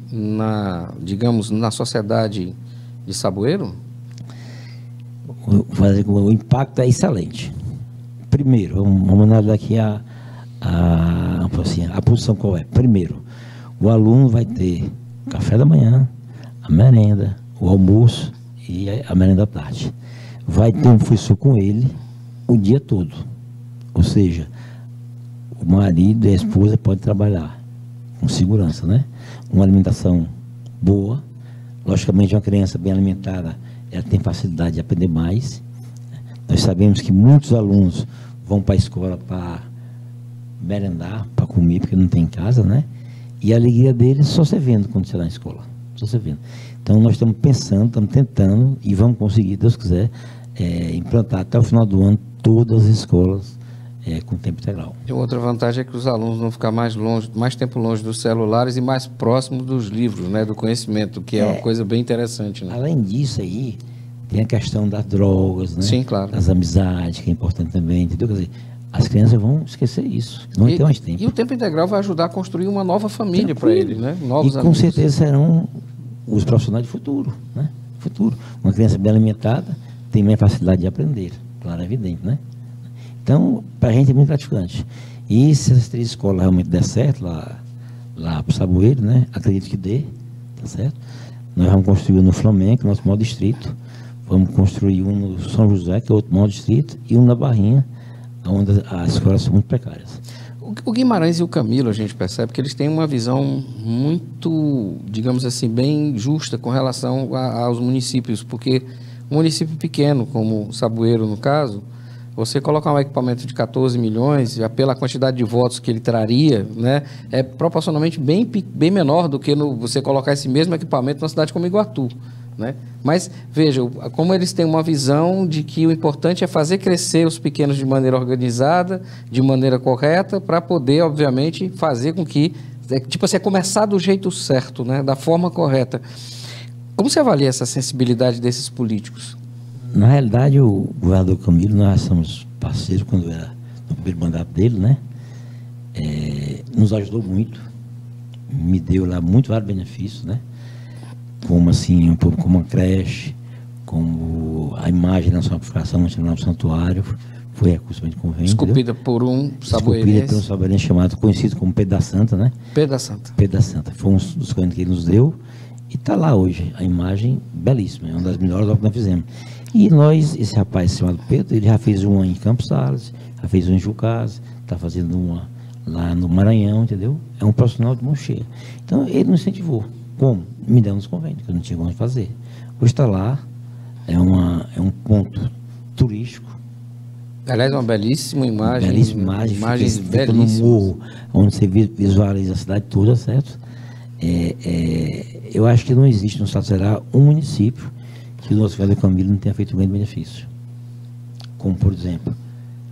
digamos, na sociedade de Saboeiro? O impacto é excelente. Primeiro, vamos analisar aqui a posição qual é. Primeiro, o aluno vai ter café da manhã, a merenda, o almoço e a merenda à tarde. Vai ter um professor com ele o dia todo. Ou seja, o marido e a esposa podem trabalhar com segurança, né? Uma alimentação boa. Logicamente, uma criança bem alimentada, ela tem facilidade de aprender mais. Nós sabemos que muitos alunos vão para a escola para merendar, para comer, porque não tem em casa, né? E a alegria deles só se vendo quando você está na escola. Só se vendo. Então, nós estamos pensando, estamos tentando, e vamos conseguir, Deus quiser, implantar até o final do ano todas as escolas com tempo integral. E outra vantagem é que os alunos vão ficar mais tempo longe dos celulares e mais próximos dos livros, né? Do conhecimento, que é uma coisa bem interessante, né? Além disso aí, tem a questão das drogas, né? Sim, claro. Das amizades, que é importante também, entendeu? Quer dizer, as crianças vão esquecer isso, não vai ter mais tempo. E o tempo integral vai ajudar a construir uma nova família para eles, né? Novos amigos. Com certeza serão os profissionais de futuro, né? Futuro. Uma criança bem alimentada tem mais facilidade de aprender, claro, é evidente, né? Então, para a gente é muito gratificante. E se essas 3 escolas realmente der certo, lá para o Saboeiro, né? Acredito que dê, tá certo? Nós vamos construir no Flamengo, nosso maior distrito. Vamos construir um no São José, que é outro maior distrito, e um na Barrinha, onde as escolas são muito precárias. O Guimarães e o Camilo, a gente percebe que eles têm uma visão muito, digamos assim, bem justa com relação aos municípios, porque um município pequeno, como Saboeiro no caso, você colocar um equipamento de 14 milhões, já pela quantidade de votos que ele traria, né, é proporcionalmente bem menor do que você colocar esse mesmo equipamento numa cidade como Iguatu. Né? Mas, veja, como eles têm uma visão de que o importante é fazer crescer os pequenos de maneira organizada, de maneira correta, para poder, obviamente, fazer com que, tipo assim, começar do jeito certo, né? Da forma correta. Como você avalia essa sensibilidade desses políticos? Na realidade, o governador Camilo, nós somos parceiros quando era no primeiro mandato dele, né? Nos ajudou muito, me deu lá vários benefícios, né? Como assim, como uma creche, como a imagem da sua amplificação no santuário, foi recurso de convênio. Esculpida por um saboeirense. Esculpida por um saboeirense conhecido como Pedro da Santa, né? Pedro da Santa. Pedro da Santa. Foi um dos convênios que ele nos deu e está lá hoje. A imagem belíssima, é uma das melhores obras que nós fizemos. E esse rapaz chamado Pedro, ele já fez uma em Campos Sales, já fez uma em Jucás, está fazendo uma lá no Maranhão, entendeu? É um profissional de mão cheia. Então, ele nos incentivou. Como? Me deu uns convênios, que eu não tinha como fazer. Hoje está lá, é um ponto turístico. Aliás, uma belíssima imagem. Belíssima imagem. Imagens fica no morro, onde você visualiza a cidade toda, certo? Eu acho que não existe no estado do Ceará um município que o nosso velho Camilo não tenha feito um grande benefício. Como, por exemplo,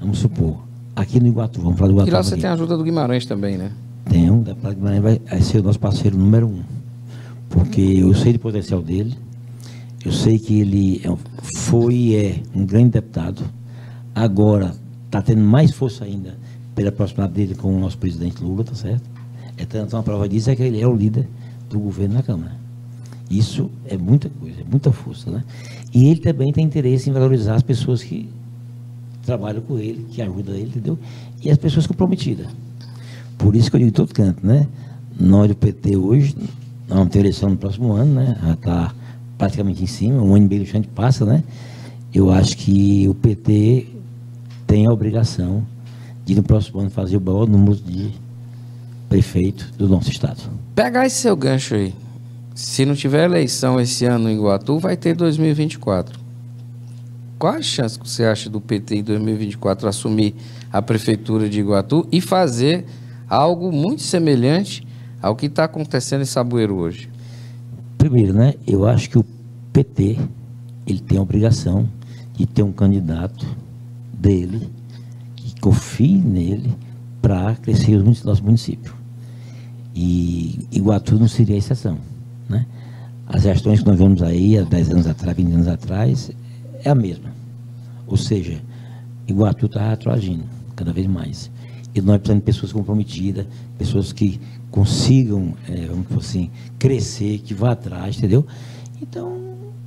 vamos supor, aqui no Iguatu, vamos falar do Iguatu. E lá você tem a ajuda do Guimarães também, né? Tenho, o deputado Guimarães vai ser o nosso parceiro número 1, porque eu sei do potencial dele, eu sei que ele foi e é um grande deputado, agora está tendo mais força ainda pela proximidade dele com o nosso presidente Lula, tá certo? Então, a prova disso é que ele é o líder do governo na Câmara. Isso é muita coisa, é muita força, né? E ele também tem interesse em valorizar as pessoas que trabalham com ele, que ajudam ele, entendeu? E as pessoas comprometidas. Por isso que eu digo em todo canto, né? Nós do PT hoje, nós vamos ter eleição no próximo ano, né? Já está praticamente em cima, um ano e meio do chão de passa, né? Eu acho que o PT tem a obrigação de no próximo ano fazer o maior número de prefeitos do nosso estado. Pegar esse seu gancho aí. Se não tiver eleição esse ano em Iguatu, vai ter 2024. Qual a chance que você acha do PT em 2024 assumir a prefeitura de Iguatu e fazer algo muito semelhante ao que está acontecendo em Saboeiro hoje? Primeiro, né? Eu acho que o PT ele tem a obrigação de ter um candidato dele que confie nele para crescer o nosso município. E Iguatu não seria a exceção, né? As gestões que nós vemos aí há 10 anos atrás, 20 anos atrás, é a mesma. Ou seja, Iguatu está retroagindo cada vez mais. E nós precisamos de pessoas comprometidas, pessoas que consigam, vamos dizer assim, crescer, que vá atrás, entendeu? Então,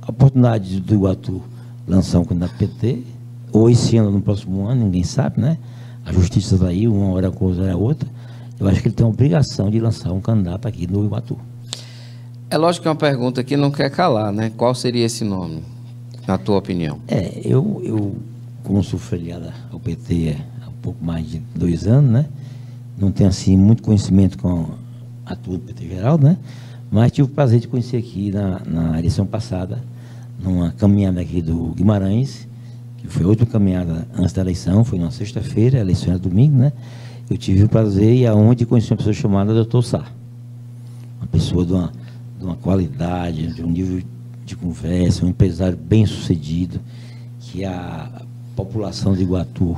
a oportunidade do Iguatu lançar um candidato PT, ou esse ano, no próximo ano, ninguém sabe, né? A justiça está aí, uma hora com a outra. Eu acho que ele tem a obrigação de lançar um candidato aqui no Iguatu. É lógico que é uma pergunta que não quer calar, né? Qual seria esse nome, na tua opinião? Eu como sou filiado ao PT há um pouco mais de 2 anos, né? Não tenho, assim, muito conhecimento com a turma do PT geral, né? Mas tive o prazer de conhecer aqui na eleição passada, numa caminhada aqui do Guimarães, que foi outra caminhada antes da eleição, foi na sexta-feira, a eleição era domingo, né? Eu tive o prazer e aonde conheci uma pessoa chamada Dr. Sá. Uma pessoa de uma qualidade, de um nível de conversa, um empresário bem sucedido, que a população de Iguatu,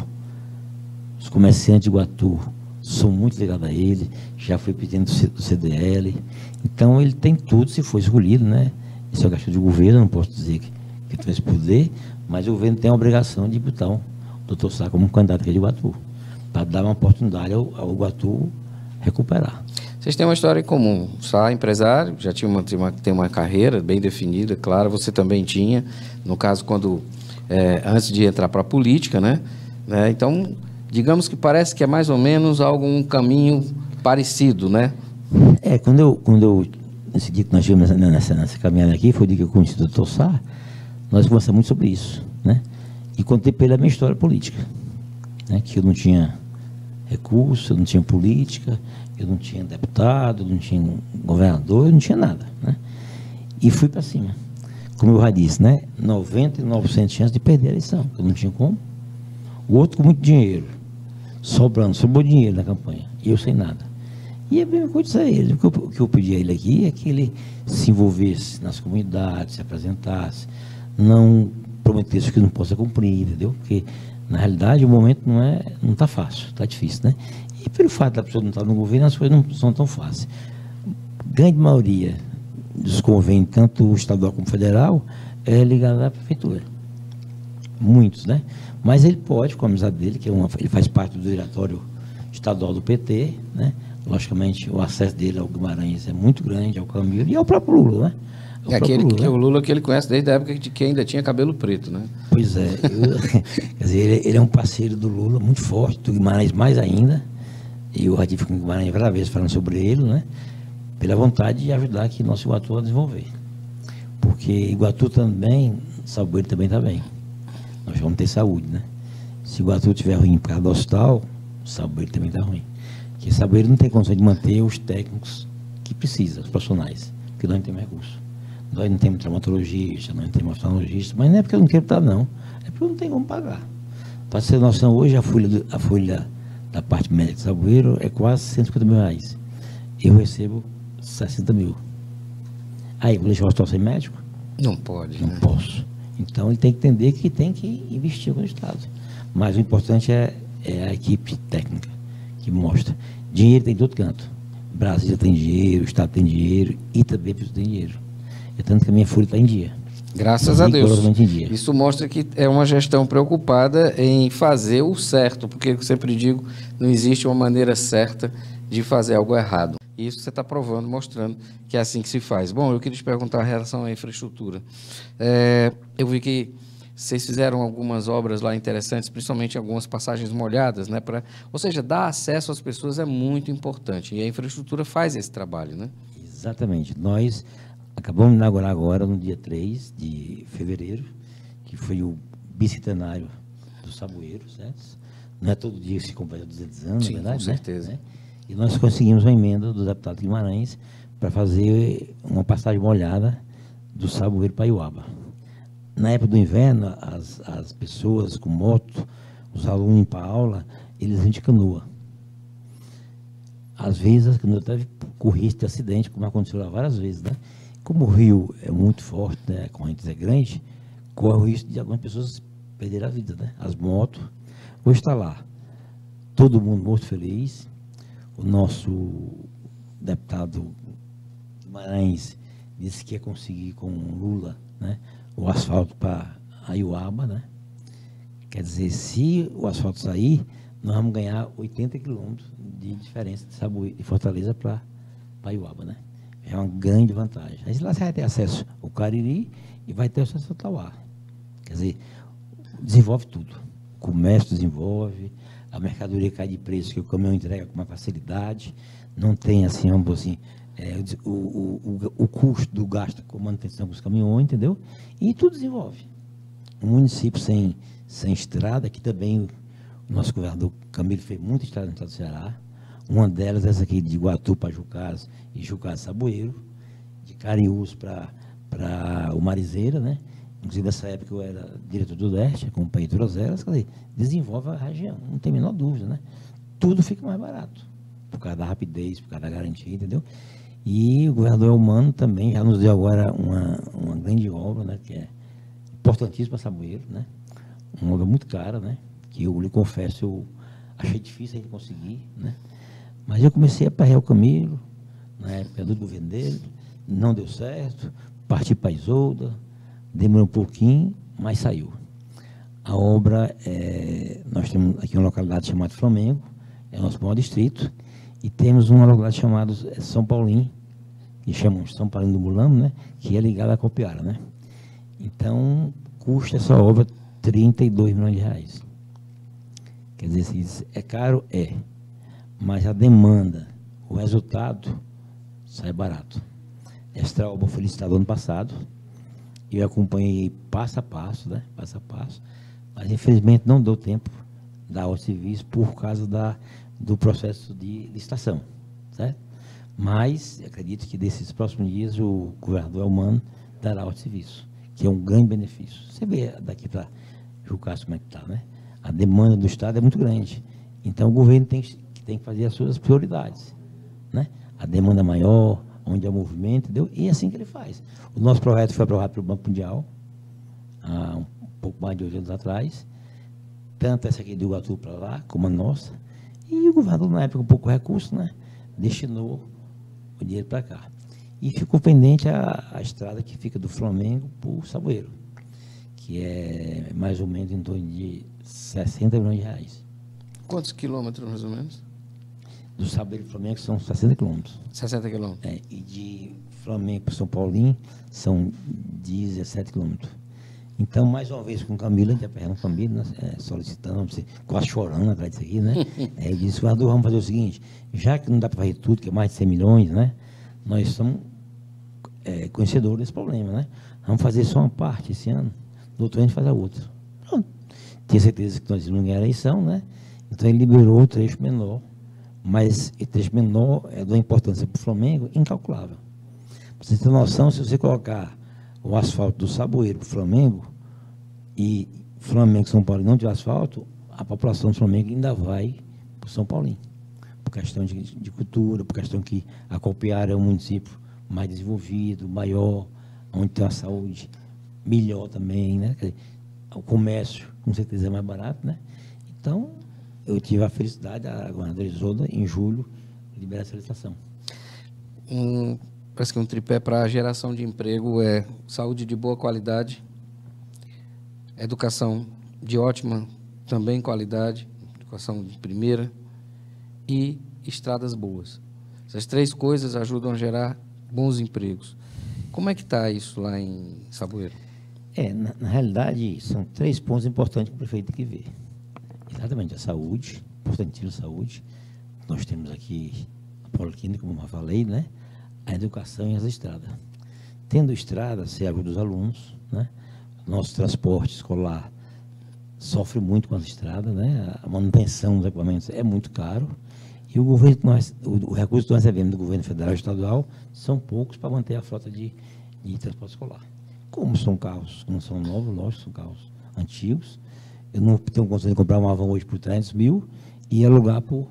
os comerciantes de Iguatu, são muito ligados a ele, já foi presidente do CDL. Então, ele tem tudo, se for escolhido, né? Esse é o gasto de governo, não posso dizer que tem esse poder, mas o governo tem a obrigação de botar o Dr. Sá como candidato aqui de Iguatu, para dar uma oportunidade ao Iguatu recuperar. Vocês têm uma história em comum. Sá, empresário, já tem uma carreira bem definida, claro, você também tinha, no caso, antes de entrar para a política, né? Então, digamos que parece que é mais ou menos um caminho parecido, né? Quando eu nesse dia que nós tivemos nessa caminhada aqui, foi o dia que eu conheci o Dr. Sá, nós conversamos muito sobre isso, né? E contei para ele a minha história política, né? Que eu não tinha recurso, eu não tinha política, eu não tinha deputado, eu não tinha governador, eu não tinha nada, né? E fui para cima. Como eu já disse, né? 99% de chance de perder a eleição, eu não tinha como. O outro com muito dinheiro, sobrou dinheiro na campanha, e eu sem nada. E a mesma coisa a ele. O que eu pedi a ele aqui é que ele se envolvesse nas comunidades, se apresentasse, não prometesse o que não possa cumprir, entendeu? Porque, na realidade, o momento não está fácil, está difícil, né? E pelo fato da pessoa não estar no governo, as coisas não são tão fáceis. Grande maioria dos convênios, tanto estadual como federal, é ligada à prefeitura. Muitos, né? Mas ele pode, com a amizade dele, ele faz parte do diretório estadual do PT, né? Logicamente, o acesso dele ao Guimarães é muito grande, ao Camilo e ao próprio Lula, né? O Lula que ele conhece desde a época de que ainda tinha cabelo preto, né? Pois é. Quer dizer, ele é um parceiro do Lula muito forte, do Guimarães mais ainda. E eu já tive com o Guimarães várias vezes falando sobre ele, né? Pela vontade de ajudar aqui nosso Iguatu a desenvolver. Porque Iguatu também, Saboeiro também está bem. Nós vamos ter saúde, né? Se Iguatu estiver ruim por causa do hospital, Saboeiro também está ruim. Porque Saboeiro não tem condição de manter os técnicos que precisa, os profissionais, porque nós não temos recurso. Nós não temos traumatologista, nós não temos oftalmologista, mas não é porque eu não quero estar, não. É porque eu não tenho como pagar. Para ter noção, hoje a folha da parte médica de Saboeiro é quase 150 mil reais. Eu recebo 60 mil. Aí, vou deixar o hospital sem médico? Não pode. Não posso. Então, ele tem que entender que tem que investir no Estado. Mas o importante é a equipe técnica que mostra. Dinheiro tem em todo canto. Brasília tem dinheiro, o Estado tem dinheiro e também a pessoa tem dinheiro. É tanto que a minha folha está em dia. Graças a Deus. Em dia. Isso mostra que é uma gestão preocupada em fazer o certo, porque eu sempre digo, não existe uma maneira certa de fazer algo errado. Isso você está provando, mostrando que é assim que se faz. Bom, eu queria te perguntar em relação à infraestrutura. Eu vi que vocês fizeram algumas obras lá interessantes, principalmente algumas passagens molhadas, né? Ou seja, dar acesso às pessoas é muito importante. E a infraestrutura faz esse trabalho, né? Exatamente. Nós acabamos de inaugurar agora, no dia 3 de fevereiro, que foi o bicentenário do Saboeiro, certo? Não é todo dia que se completa 200 anos, sim, na verdade, com certeza. Né? E nós conseguimos uma emenda do deputado Guimarães para fazer uma passagem molhada do Saboeiro para Iuaba. Na época do inverno, as pessoas com moto, os alunos para aula, eles vêm de canoa. Às vezes, a canoa até corre risco de acidente, como aconteceu lá várias vezes, né? Como o rio é muito forte, né? A corrente é grande, corre o risco de algumas pessoas perderem a vida, né? As motos. Hoje está lá, todo mundo muito feliz. O nosso deputado Guimarães disse que ia conseguir com Lula, né, o asfalto para Iuaba, né? Quer dizer, se o asfalto sair, nós vamos ganhar 80 quilômetros de diferença de Fortaleza para Iuaba, né? É uma grande vantagem. Aí lá você vai ter acesso ao Cariri e vai ter acesso ao Tauá. Quer dizer, desenvolve tudo. O comércio desenvolve, a mercadoria cai de preço, que o caminhão entrega com uma facilidade, não tem assim, vamos assim, o custo do gasto com manutenção dos caminhões, entendeu? E tudo desenvolve. Um município sem estrada, que também o nosso governador Camilo fez muita estrada no estado do Ceará. Uma delas é essa aqui de Iguatu para Jucás e Jucás Saboeiro, de Cariús para o Marizeira, né? Inclusive, nessa época eu era diretor do Leste, acompanhei todas elas, quer dizer, desenvolve a região, não tem a menor dúvida, né? Tudo fica mais barato, por causa da rapidez, por causa da garantia, entendeu? E o governador Elmano também já nos deu agora uma grande obra, né? Que é importantíssima para Saboeiro, né? Uma obra muito cara, né? Que eu lhe confesso, eu achei difícil de conseguir, né? Mas eu comecei a aperrear o Camilo, na época do governo dele, não deu certo, parti para Isolda, demorou um pouquinho, mas saiu. A obra, nós temos aqui uma localidade chamada Flamengo, é o nosso maior distrito, e temos uma localidade chamada São Paulinho, que chamamos São Paulinho do Mulamo, né, que é ligada à Copiara, né? Então, custa essa obra 32 milhões de reais. Quer dizer, se é caro, mas a demanda, o resultado, sai barato. Esta obra foi licitada ano passado, eu acompanhei passo a passo, né? Passo a passo, mas infelizmente não deu tempo da ordem de serviço por causa do processo de licitação, certo? Mas acredito que desses próximos dias o governador Elmano dará ordem de serviço, que é um grande benefício. Você vê daqui para Jucás como é que está, né? A demanda do Estado é muito grande, então o governo tem que fazer as suas prioridades, né? A demanda maior, onde é o movimento, entendeu? E é assim que ele faz. O nosso projeto foi aprovado pelo Banco Mundial, há um pouco mais de 8 anos atrás, tanto essa aqui do Iguatu para lá, como a nossa, e o governador, na época, com pouco recurso, né, destinou o dinheiro para cá. E ficou pendente a estrada que fica do Flamengo para o Saboeiro, que é mais ou menos em torno de 60 milhões de reais. Quantos quilômetros, mais ou menos? Do Saboeiro para o Flamengo são 60 quilômetros. 60 quilômetros. E de Flamengo para São Paulinho são 17 quilômetros. Então, mais uma vez com Camila, a gente aperreando o Camilo, né, solicitando, quase chorando atrás disso aqui, né? Eu disse, governador, vamos fazer o seguinte, já que não dá para fazer tudo, que é mais de 100 milhões, né? Nós somos conhecedores desse problema, né? Vamos fazer só uma parte esse ano, no outro ano a gente faz a outra. Pronto. Tinha certeza que nós íamos ganhar a eleição, né? Então ele liberou o trecho menor, mas o trecho menor é de uma importância para o Flamengo incalculável. Para você ter noção, se você colocar o asfalto do Saboeiro para o Flamengo, e Flamengo e São Paulo não tiver asfalto, a população do Flamengo ainda vai para o São Paulinho. Por questão de cultura, por questão que a Copiara é um município mais desenvolvido, maior, onde tem uma saúde melhor também, né? Quer dizer, o comércio, com certeza, é mais barato, né? Então, eu tive a felicidade, a governadora Isolda, em julho, liberar essa licitação. Parece que um tripé para a geração de emprego é saúde de boa qualidade, educação de ótima também qualidade, educação de primeira e estradas boas. Essas três coisas ajudam a gerar bons empregos. Como é que está isso lá em Saboeiro? Na realidade, são 3 pontos importantes que o prefeito tem que ver. Exatamente, a saúde, importantíssima saúde. Nós temos aqui a policlínica, como eu já falei, né? A educação e as estradas. Tendo estrada, você ajuda os alunos, né? Nosso transporte escolar sofre muito com as estradas, né? A manutenção dos equipamentos é muito caro. E o recurso que nós recebemos do governo federal e estadual são poucos para manter a frota de transporte escolar. Como são carros que não são novos, lógico, são carros antigos, eu não tenho condição de comprar uma van hoje por 300 mil e alugar por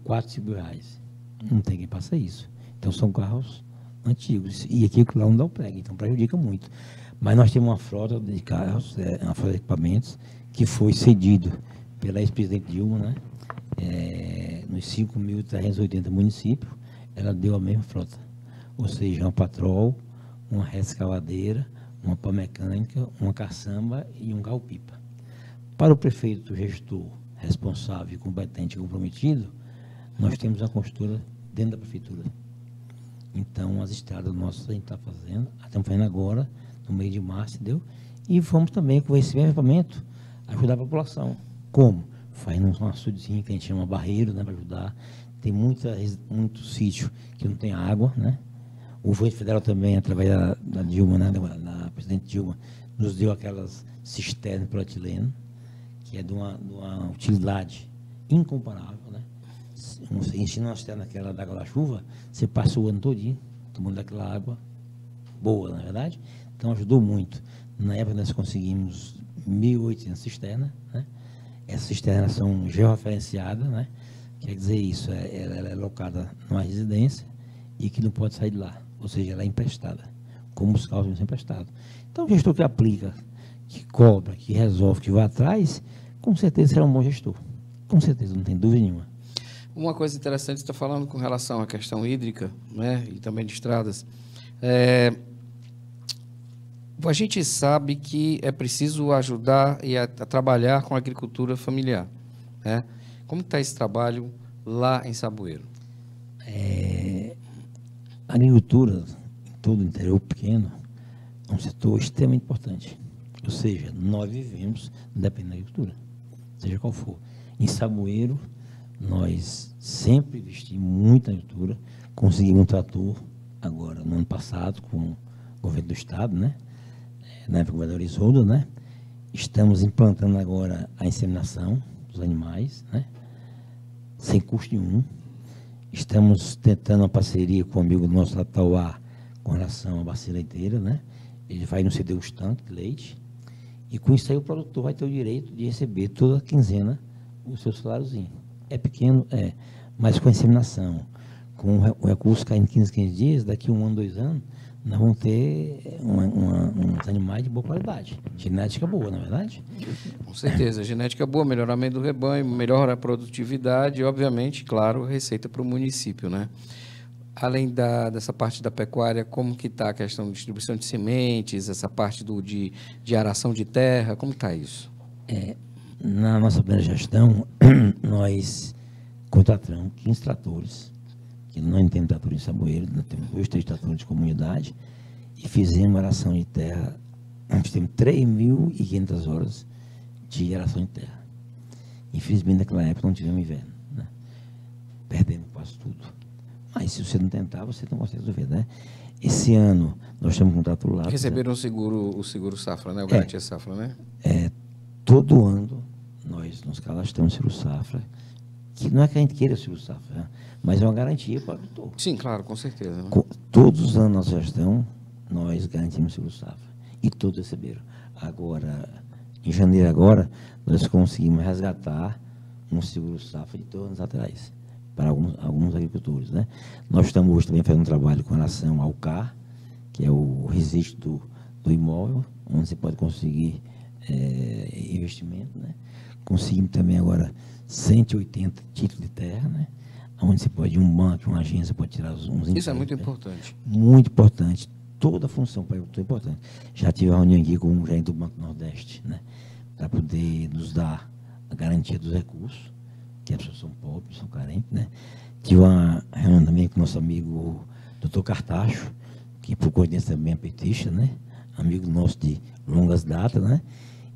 4, 5 mil reais. Não tem quem faça isso. Então, são carros antigos. E aqui lá não dá o prego, então prejudica muito. Mas nós temos uma frota de carros, uma frota de equipamentos, que foi cedido pela ex-presidente Dilma, né? Nos 5.380 municípios, ela deu a mesma frota. Ou seja, uma patrol, uma rescavadeira, uma pá mecânica, uma caçamba e um carro-pipa. Para o prefeito gestor responsável, competente e comprometido, nós temos a construtora dentro da prefeitura. Então, as estradas nossas a gente está fazendo, estamos fazendo agora, no mês de março, entendeu? E vamos também, com esse mesmo equipamento, ajudar a população. Como? Fazendo um açudezinho que a gente chama barreiro, né, para ajudar. Tem muito sítio que não tem água, né? O governo federal também, através da Dilma, né, da presidente Dilma, nos deu aquelas cisternas de polietileno, que é de uma utilidade incomparável, né? Você ensina uma cisterna daquela da água da chuva, você passa o ano todinho tomando daquela água boa, na verdade. Então, ajudou muito. Na época, nós conseguimos 1.800 cisternas, né? Essas cisternas são georreferenciadas, né? Quer dizer isso, ela é locada numa residência e que não pode sair de lá. Ou seja, ela é emprestada, como os carros são emprestados. Então, o gestor que aplica, que cobra, que resolve, que vai atrás, com certeza será um bom gestor. Com certeza, não tem dúvida nenhuma. Uma coisa interessante, você está falando com relação à questão hídrica, né, e também de estradas. A gente sabe que é preciso ajudar e a trabalhar com a agricultura familiar, né? Como está esse trabalho lá em Saboeiro? A agricultura, em todo o interior pequeno, é um setor extremamente importante. Ou seja, nós vivemos dependendo da agricultura, seja qual for. Em Saboeiro, nós sempre investimos muito na agricultura, conseguimos um trator agora, no ano passado, com o governo do estado, né? Na época, o governador Isolda, né? Estamos implantando agora a inseminação dos animais, né? Sem custo nenhum. Estamos tentando uma parceria com um amigo nosso lá, Tauá, com relação à bacia leiteira, né? Ele vai nos ceder os tanques de leite e com isso aí o produtor vai ter o direito de receber toda a quinzena o seu saláriozinho. É pequeno, mas com a inseminação, com o recurso caindo 15 dias, daqui 1 ano, 2 anos, nós vamos ter uns animais de boa qualidade. Genética boa, não é verdade? Com certeza, genética boa, melhoramento do rebanho, melhora a produtividade e, obviamente, claro, receita para o município, né? Além dessa parte da pecuária, como que está a questão de distribuição de sementes, essa parte de aração de terra, como está isso? Na nossa primeira gestão, nós contratamos 15 tratores, que nós não temos trator em Saboeiro, nós temos 2, 3 tratores de comunidade, e fizemos aração de terra, nós temos 3.500 horas de aração de terra. Infelizmente, naquela época não tivemos inverno, né? Perdemos quase tudo. Mas se você não tentar, você não consegue resolver, né? Esse ano, nós estamos com um trator lá. Receberam o seguro safra, né? O garantia safra, né? Todo ano, nós nos cadastramos seguro safra, que não é que a gente queira seguro safra, né? Mas é uma garantia para o agricultor. Sim, claro, com certeza. Né? Todos os anos na nossa gestão, nós garantimos seguro safra. E todos receberam. Agora, em janeiro agora, nós conseguimos resgatar um seguro safra de 2 anos atrás, para alguns agricultores, né? Nós estamos hoje também fazendo um trabalho com relação ao CAR, que é o registro do imóvel, onde você pode conseguir investimento, né? Conseguimos também agora 180 títulos de terra, né? Onde você pode, um banco, uma agência pode tirar uns empréstimos. Isso é muito importante. Muito importante. Toda a função para é importante. Já tive uma reunião aqui com o gerente do Banco Nordeste, né? Para poder nos dar a garantia dos recursos, que as pessoas são pobres, são carentes, né? Tive uma reunião também com o nosso amigo Dr. Cartacho, que por coincidência também é petista, né? Amigo nosso de longas datas, né?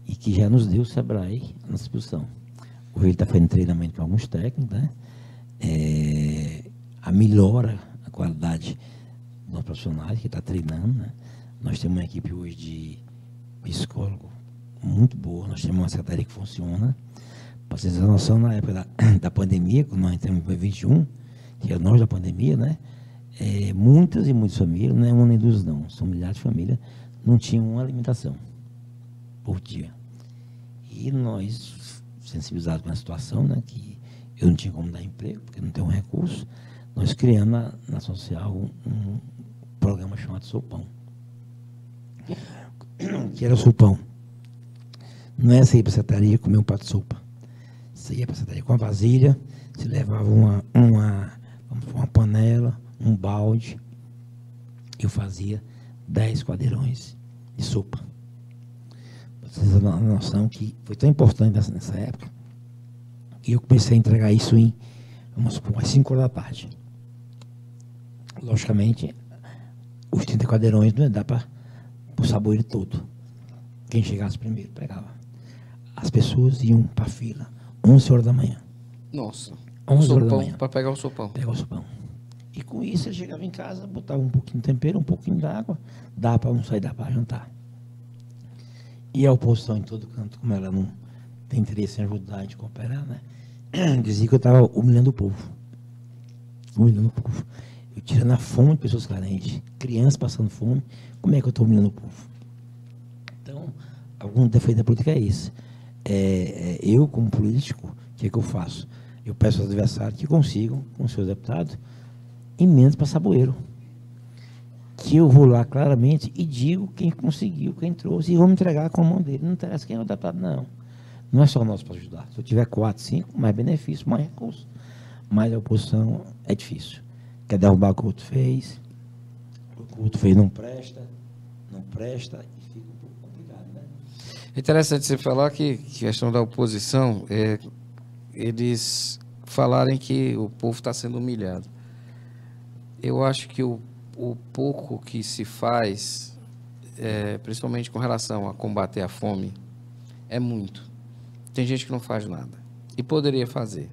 E que já nos deu o SEBRAE à nossa disposição. Hoje ele está fazendo treinamento para alguns técnicos, né? A melhora a qualidade dos profissionais que está treinando, né? Nós temos uma equipe hoje de psicólogo muito boa, nós temos uma secretaria que funciona. Para vocês terem noção, na época da pandemia, quando nós entramos em 2021, que é o nós da pandemia, né? Muitas e muitas famílias, não é uma nem duas não, são milhares de famílias, não tinham uma alimentação por dia. E nós, sensibilizados com a situação, né, que eu não tinha como dar emprego, porque não tenho um recurso, nós criamos na social um programa chamado Sopão. Que era o sopão. Não é você ir para a secretaria comer um prato de sopa. Você ia para a secretaria com uma vasilha, você levava uma panela, um balde, eu fazia 10 quadrões de sopa. Vocês têm a noção que foi tão importante nessa época, que eu comecei a entregar isso em, vamos supor, às 5 horas da tarde. Logicamente, os 30 quadrões não ia dar para o saboreio todo. Quem chegasse primeiro pegava. As pessoas iam para a fila, 11 horas da manhã. Nossa. 11 horas da manhã. Para pegar o sopão. Pegar o sopão. E com isso ele chegava em casa, botava um pouquinho de tempero, um pouquinho de água, dava para almoçar e dava para jantar. E a oposição em todo canto, como ela não tem interesse em ajudar a gente a cooperar, né? Dizia que eu estava humilhando o povo. Humilhando o povo. Eu tirando a fome de pessoas carentes, crianças passando fome, como é que eu estou humilhando o povo? Então, algum defeito da política é esse. Eu, como político, o que é que eu faço? Eu peço aos adversários que consigam, com seus deputados, emendas para saboeiro. Que eu vou lá claramente e digo quem conseguiu, quem trouxe, e vou me entregar com a mão dele. Não interessa quem é o deputado, não. Não é só nós para ajudar. Se eu tiver 4, 5, mais benefício, mais recurso. Mas a oposição é difícil. Quer derrubar o que o outro fez, não presta, e fica um pouco complicado, né? É interessante você falar que a questão da oposição, eles falarem que o povo está sendo humilhado. Eu acho que o pouco que se faz, principalmente com relação a combater a fome, é muito. Tem gente que não faz nada e poderia fazer.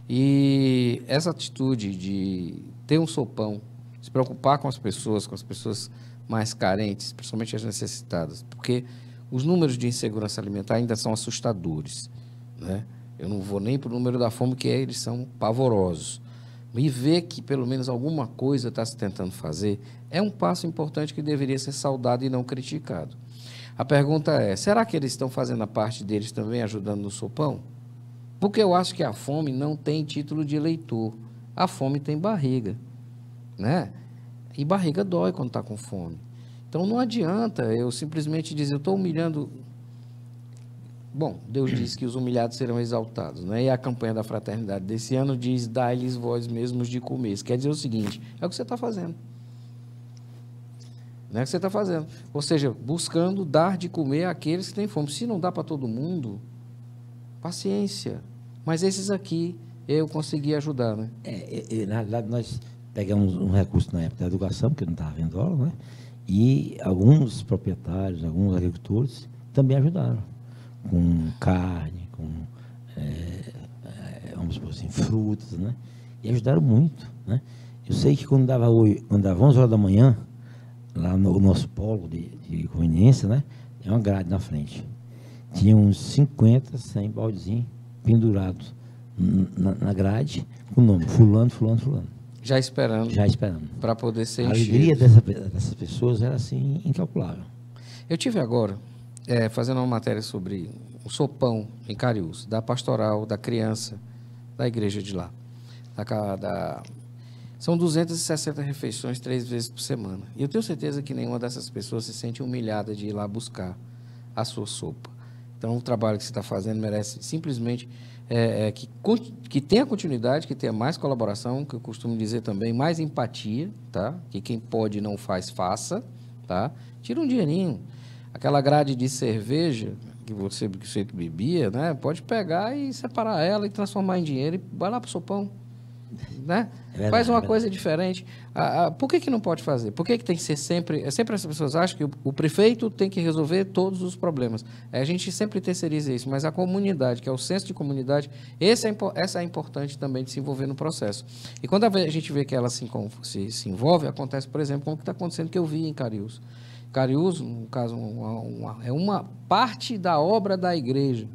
E essa atitude de ter um sopão, se preocupar com as pessoas mais carentes, principalmente as necessitadas, porque os números de insegurança alimentar ainda são assustadores, né? Eu não vou nem para o número da fome, que eles são pavorosos. E ver que pelo menos alguma coisa está se tentando fazer é um passo importante que deveria ser saudado e não criticado. A pergunta é, será que eles estão fazendo a parte deles também, ajudando no sopão? Porque eu acho que a fome não tem título de eleitor. A fome tem barriga, né? E barriga dói quando está com fome. Então não adianta eu simplesmente dizer, eu estou humilhando. Bom, Deus diz que os humilhados serão exaltados, né? E a campanha da fraternidade desse ano diz, dai-lhes vós mesmos de comer. Isso quer dizer o seguinte, é o que você está fazendo. Não é o que você está fazendo. Ou seja, buscando dar de comer àqueles que têm fome. Se não dá para todo mundo, paciência. Mas esses aqui eu consegui ajudar, né? Na realidade, nós pegamos um recurso na época da educação, porque não estava havendo aula, né? E alguns proprietários, alguns agricultores também ajudaram. Com carne, com, vamos supor assim, frutas, né? E ajudaram muito, né? Eu sei que quando dava 11 horas da manhã, lá no nosso polo de conveniência, né? Tem uma grade na frente. Tinha uns 50, 100 baldezinhos pendurados na grade, com o nome fulano, fulano, fulano. Já esperando. Para poder ser enchido. A alegria dessas pessoas era assim incalculável. Eu tive agora, fazendo uma matéria sobre o sopão em Cariús, da pastoral, da criança, da igreja de lá. São 260 refeições 3 vezes por semana. E eu tenho certeza que nenhuma dessas pessoas se sente humilhada de ir lá buscar a sua sopa. Então, o trabalho que você está fazendo merece simplesmente que tenha continuidade, que tenha mais colaboração, que eu costumo dizer também, mais empatia, tá? Que quem pode e não faz, faça, tá? Tira um dinheirinho. Aquela grade de cerveja que você bebia, né? Pode pegar e separar ela e transformar em dinheiro e vai lá pro sopão. Né? Faz uma coisa diferente. Por que não pode fazer? Por que tem que ser sempre... Sempre as pessoas acham que o prefeito tem que resolver todos os problemas. A gente sempre terceiriza isso, mas a comunidade, que é o senso de comunidade, essa é importante também de se envolver no processo. E quando a gente vê que ela se envolve, acontece, por exemplo, como que está acontecendo que eu vi em Cariús. Cariús, no caso, é uma parte da obra da igreja.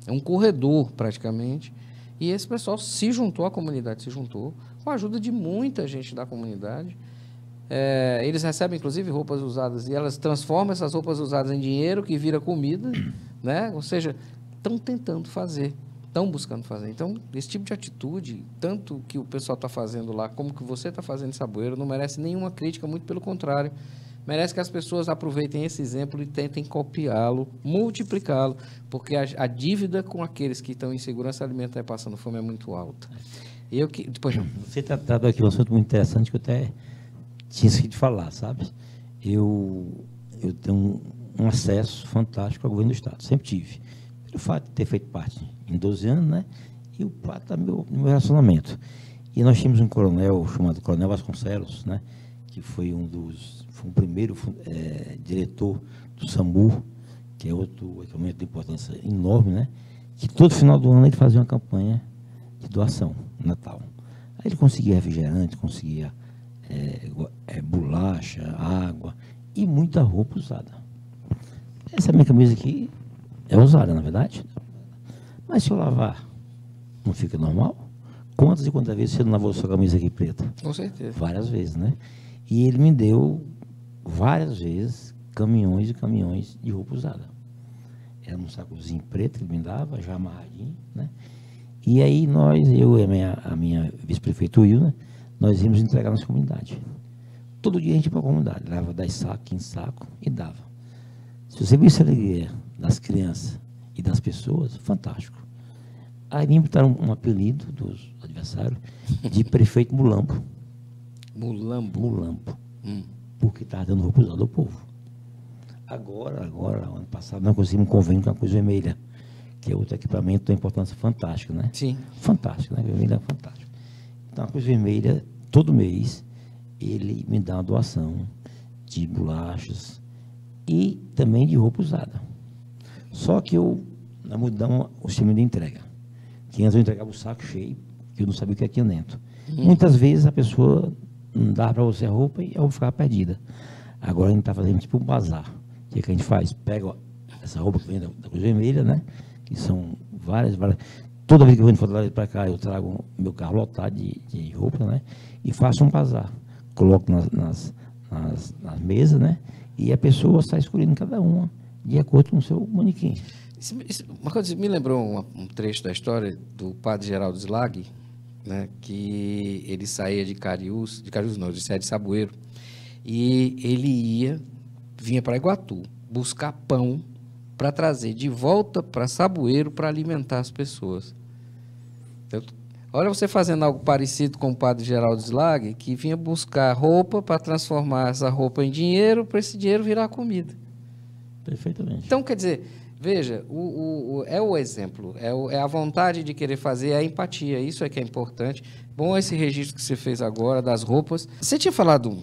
É um corredor, praticamente. E esse pessoal se juntou, a comunidade se juntou, com a ajuda de muita gente da comunidade. Eles recebem, inclusive, roupas usadas e elas transformam essas roupas usadas em dinheiro que vira comida, né? Ou seja, estão tentando fazer, estão buscando fazer. Então, esse tipo de atitude, tanto que o pessoal está fazendo lá, como que você está fazendo em Saboeiro, não merece nenhuma crítica, muito pelo contrário. Merece que as pessoas aproveitem esse exemplo e tentem copiá-lo, multiplicá-lo, porque a dívida com aqueles que estão em segurança alimentar e passando fome é muito alta. Você está tratando aqui um assunto muito interessante que eu até tinha esquecido de falar, sabe? Eu tenho um acesso fantástico ao governo do Estado, sempre tive. Pelo fato de ter feito parte em 12 anos, né? E o fato do meu relacionamento. E nós tínhamos um coronel chamado Coronel Vasconcelos, né? Que foi foi o primeiro diretor do SAMU, que é outro equipamento de importância enorme, né? Que todo final do ano ele fazia uma campanha de doação, Natal. Aí ele conseguia refrigerante, conseguia bolacha, água e muita roupa usada. Essa minha camisa aqui é usada, na verdade. Mas se eu lavar, não fica normal? Quantas e quantas vezes você não lavou sua camisa aqui preta? Com certeza. Várias vezes, né? E ele me deu várias vezes caminhões e caminhões de roupa usada. Era um sacozinho preto que ele me dava, já amarradinho, né? E aí eu e a minha vice-prefeito Will, né? Nós íamos entregar nas comunidades. Todo dia a gente ia para a comunidade, levava 10 sacos, 15 sacos e dava. Se você visse a alegria das crianças e das pessoas, fantástico. Aí me botaram um apelido dos adversários de prefeito Mulambo. Mulambo. Porque estava dando roupa usada ao povo. Agora, ano passado, nós conseguimos um convênio com a Cruz Vermelha, que é outro equipamento de importância fantástica, né? Sim. Fantástico, né? A Cruz Vermelha é fantástica. Então, a Cruz Vermelha, todo mês, ele me dá uma doação de bolachas e também de roupa usada. Só que nós mudamos o sistema de entrega. Que antes eu entregava o saco cheio, que eu não sabia o que tinha dentro. Muitas vezes a pessoa não dava para você a roupa e a roupa ficava perdida. Agora a gente está fazendo tipo um bazar. O que a gente faz? Pega essa roupa que vem da Cruz Vermelha, né? Que são várias. Toda vez que eu venho de Fortaleza para cá, eu trago meu carro lotado de roupa, né? E faço um bazar. Coloco nas mesas, né? E a pessoa sai escolhendo cada uma de acordo com o seu manequim. Uma coisa, me lembrou um trecho da história do padre Geraldo Slag, né, que ele saía de Cariús não, ele saía de Saboeiro, e ele vinha para Iguatu buscar pão para trazer de volta para Saboeiro para alimentar as pessoas. Então, olha você fazendo algo parecido com o padre Geraldo Slag, que vinha buscar roupa para transformar essa roupa em dinheiro, para esse dinheiro virar comida. Perfeitamente. Então, quer dizer, veja, é o exemplo, é a vontade de querer fazer, é a empatia, isso é que é importante. Bom esse registro que você fez agora das roupas. Você tinha falado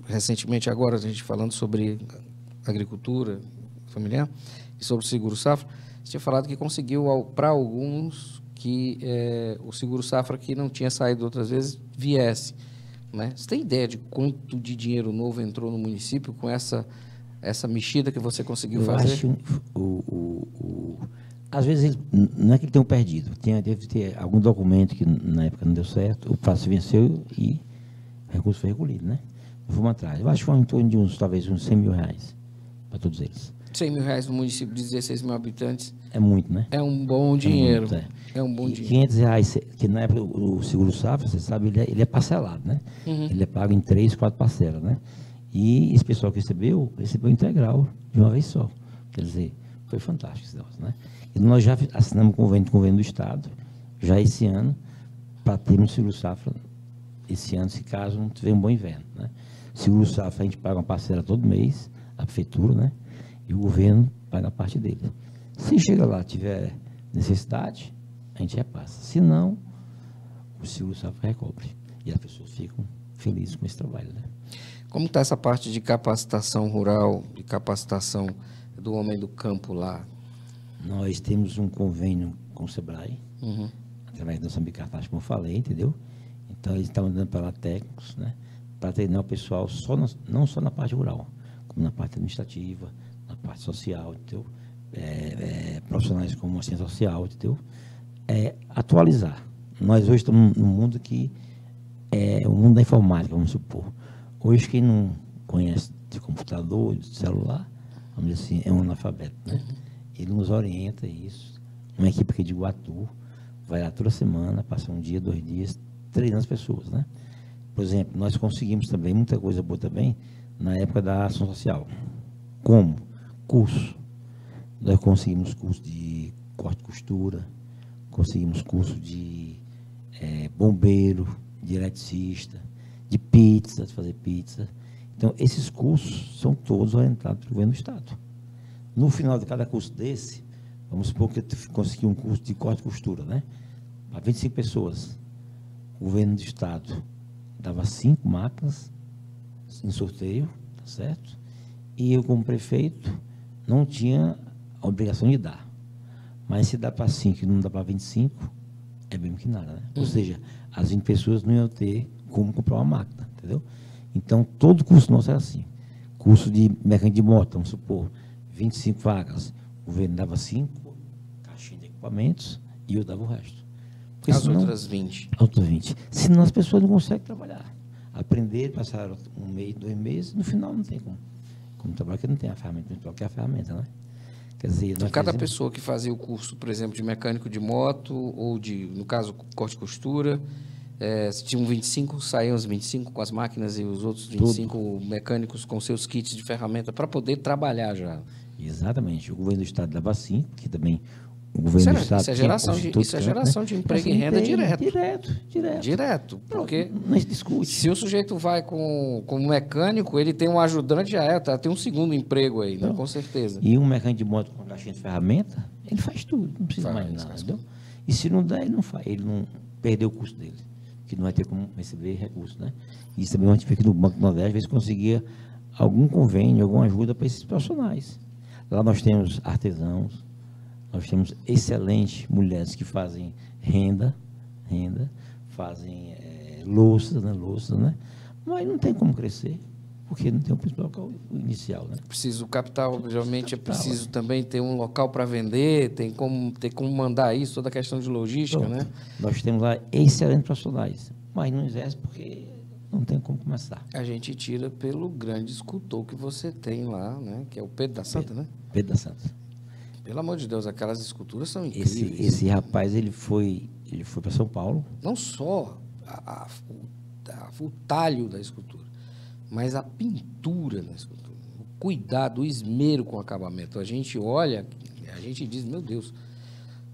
recentemente, agora, a gente falando sobre agricultura familiar e sobre o seguro-safra, você tinha falado que conseguiu, para alguns, que o seguro-safra que não tinha saído outras vezes, viesse. Né? Você tem ideia de quanto de dinheiro novo entrou no município com essa mexida que você conseguiu fazer? Acho, às vezes, não é que eles tenham perdido. Deve ter algum documento que na época não deu certo, o prazo venceu e o recurso foi recolhido, né? Vamos atrás. Eu acho que foi em torno de talvez uns 100 mil reais para todos eles. 100 mil reais no município de 16 mil habitantes. É muito, né? É um bom dinheiro. É um bom dinheiro. 500 reais, que na época o seguro-safra, você sabe, ele é parcelado, né? Uhum. Ele é pago em 3, 4 parcelas, né? E esse pessoal que recebeu integral de uma vez só. Quer dizer, Foi fantástico esse negócio, né? E nós já assinamos um convênio com o governo do Estado, já esse ano, para termos seguro-safra esse ano, se caso não tiver um bom inverno, né? Seguro-safra a gente paga uma parcela todo mês, a prefeitura, né? E o governo paga a parte dele. Se chega lá, tiver necessidade, a gente repassa. Se não, o seguro-safra recobre. E as pessoas ficam felizes com esse trabalho, né? Como está essa parte de capacitação rural, de capacitação do homem do campo lá? Nós temos um convênio com o SEBRAE, através da Sambicartaz, como eu falei, entendeu? Então, eles estão dando para lá técnicos, né? Para treinar o pessoal não só na parte rural, como na parte administrativa, na parte social, entendeu? Profissionais como assistência social, entendeu? Atualizar. Nós hoje estamos num mundo que é o mundo da informática, vamos supor. Hoje, quem não conhece de computador, de celular, vamos dizer assim, é um analfabeto, né? Ele nos orienta isso. Uma equipe aqui de Iguatu vai lá toda semana, passa um dia, 2 dias, treinando as pessoas, né? Por exemplo, nós conseguimos também, muita coisa boa também, na época da ação social. Como? Curso. Nós conseguimos curso de corte e costura, conseguimos curso de bombeiro, de eletricista, de pizza, de fazer pizza. Então, esses cursos são todos orientados pelo governo do Estado. No final de cada curso desse, vamos supor que eu consegui um curso de corte e costura, né? Para 25 pessoas. O governo do Estado dava 5 máquinas em sorteio, tá certo? E eu, como prefeito, não tinha a obrigação de dar. Mas se dá para 5 e não dá para 25, é mesmo que nada, né? Ou seja, as 20 pessoas não iam ter como comprar uma máquina, entendeu? Então, todo curso nosso era assim. Curso de mecânica de moto, vamos supor, 25 vagas. O governo dava 5 caixinhas de equipamentos e eu dava o resto. Porque As outras 20. As outras 20. Senão as pessoas não conseguem trabalhar. Aprender, passar 1 mês, 2 meses, no final não tem como trabalhar, porque não tem a ferramenta, não tem a ferramenta, né? Quer dizer, Então, cada pessoa que fazia o curso, por exemplo, de mecânico de moto, ou de, no caso, corte e costura, se tinham 25, saíam os 25 com as máquinas e os outros 25 mecânicos com seus kits de ferramenta para poder trabalhar já. Exatamente. O governo do Estado dava 5, que também o governo do Estado... Isso é geração de emprego e renda direto. Direto. Porque não se discute. Se o sujeito vai com mecânico, ele tem um ajudante, tem um segundo emprego aí, né? Com certeza. E um mecânico de moto com caixinha de ferramenta, ele faz tudo, não precisa mais nada. Entendeu? E se não der, ele não faz. Ele não perdeu o custo dele, que não vai ter como receber recursos, né? Isso também a gente vê aqui no Banco do Nordeste, às vezes conseguia algum convênio, alguma ajuda para esses profissionais. Lá nós temos artesãos, nós temos excelentes mulheres que fazem renda, fazem louças, né? Mas não tem como crescer, porque não tem o principal local inicial, né? Preciso capital, obviamente, preciso também ter um local para vender, ter como mandar isso, toda a questão de logística, né? Nós temos lá excelentes profissionais, mas não exerce porque não tem como começar. A gente tira pelo grande escultor que você tem lá, né? Que é o Pedro da Santa, né? Pedro da Santa. Pelo amor de Deus, aquelas esculturas são incríveis. Esse rapaz, ele foi para São Paulo. Não só o talho da escultura, mas a pintura da escultura, o cuidado, o esmero com o acabamento. A gente olha, a gente diz, meu Deus,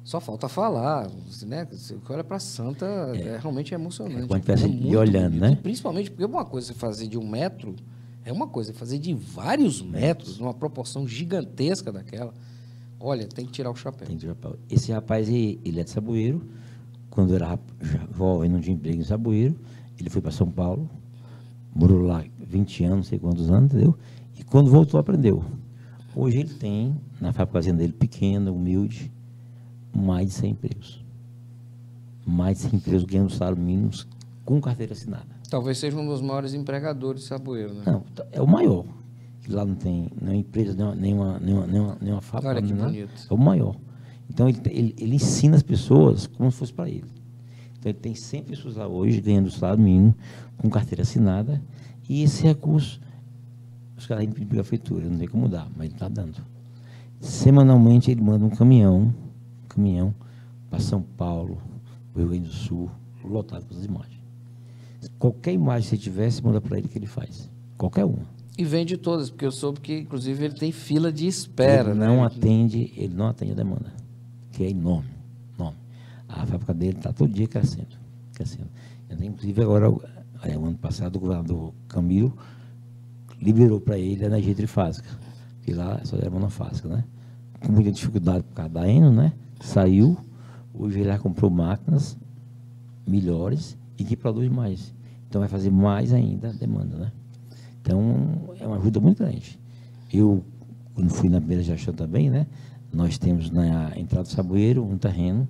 só falta falar, né? Você olha para a Santa, realmente emocionante. Quando a gente ir olhando, né? E principalmente porque uma coisa é fazer de 1 metro, é uma coisa é fazer de vários metros, numa proporção gigantesca daquela. Olha, tem que tirar o chapéu. Tem que tirar o chapéu. Esse rapaz, ele é de Saboeiro. Quando era jovem, não tinha emprego em Saboeiro, ele foi para São Paulo, morou lá 20 anos, não sei quantos anos, entendeu? E quando voltou, aprendeu. Hoje ele tem, na fábrica dele, pequena, humilde, mais de 100 empregos. Mais de 100 empregos ganhando salário mínimo com carteira assinada. Talvez seja um dos maiores empregadores de Saboeiro, né? Não, é o maior. Lá não tem nenhuma empresa, nenhuma fábrica. Olha que bonito. É o maior. Então, ele ensina as pessoas como se fosse para ele. Então, ele tem 100 pessoas lá hoje ganhando salário mínimo, com carteira assinada, e esse recurso, os caras imprimem para a prefeitura, não tem como dar, mas ele está dando. Semanalmente, ele manda um caminhão para São Paulo, para o Rio Grande do Sul, lotado com as imagens. Qualquer imagem que você tivesse, manda para ele que ele faz. Qualquer uma. E vende todas, porque eu soube que, inclusive, ele tem fila de espera, ele né? não atende a demanda, que é enorme, enorme. A fábrica dele está todo dia crescendo, crescendo. Inclusive, agora, o ano passado, o governador Camilo liberou para ele a energia trifásica, que lá só era monofásica, né? Com muita dificuldade por causa da Eno, né? Saiu, hoje ele já comprou máquinas melhores e que produzem mais. Então, vai fazer mais ainda a demanda, né? Então, é uma ajuda muito grande. Eu, quando fui na primeira gestão também, né? Nós temos na entrada do Saboeiro um terreno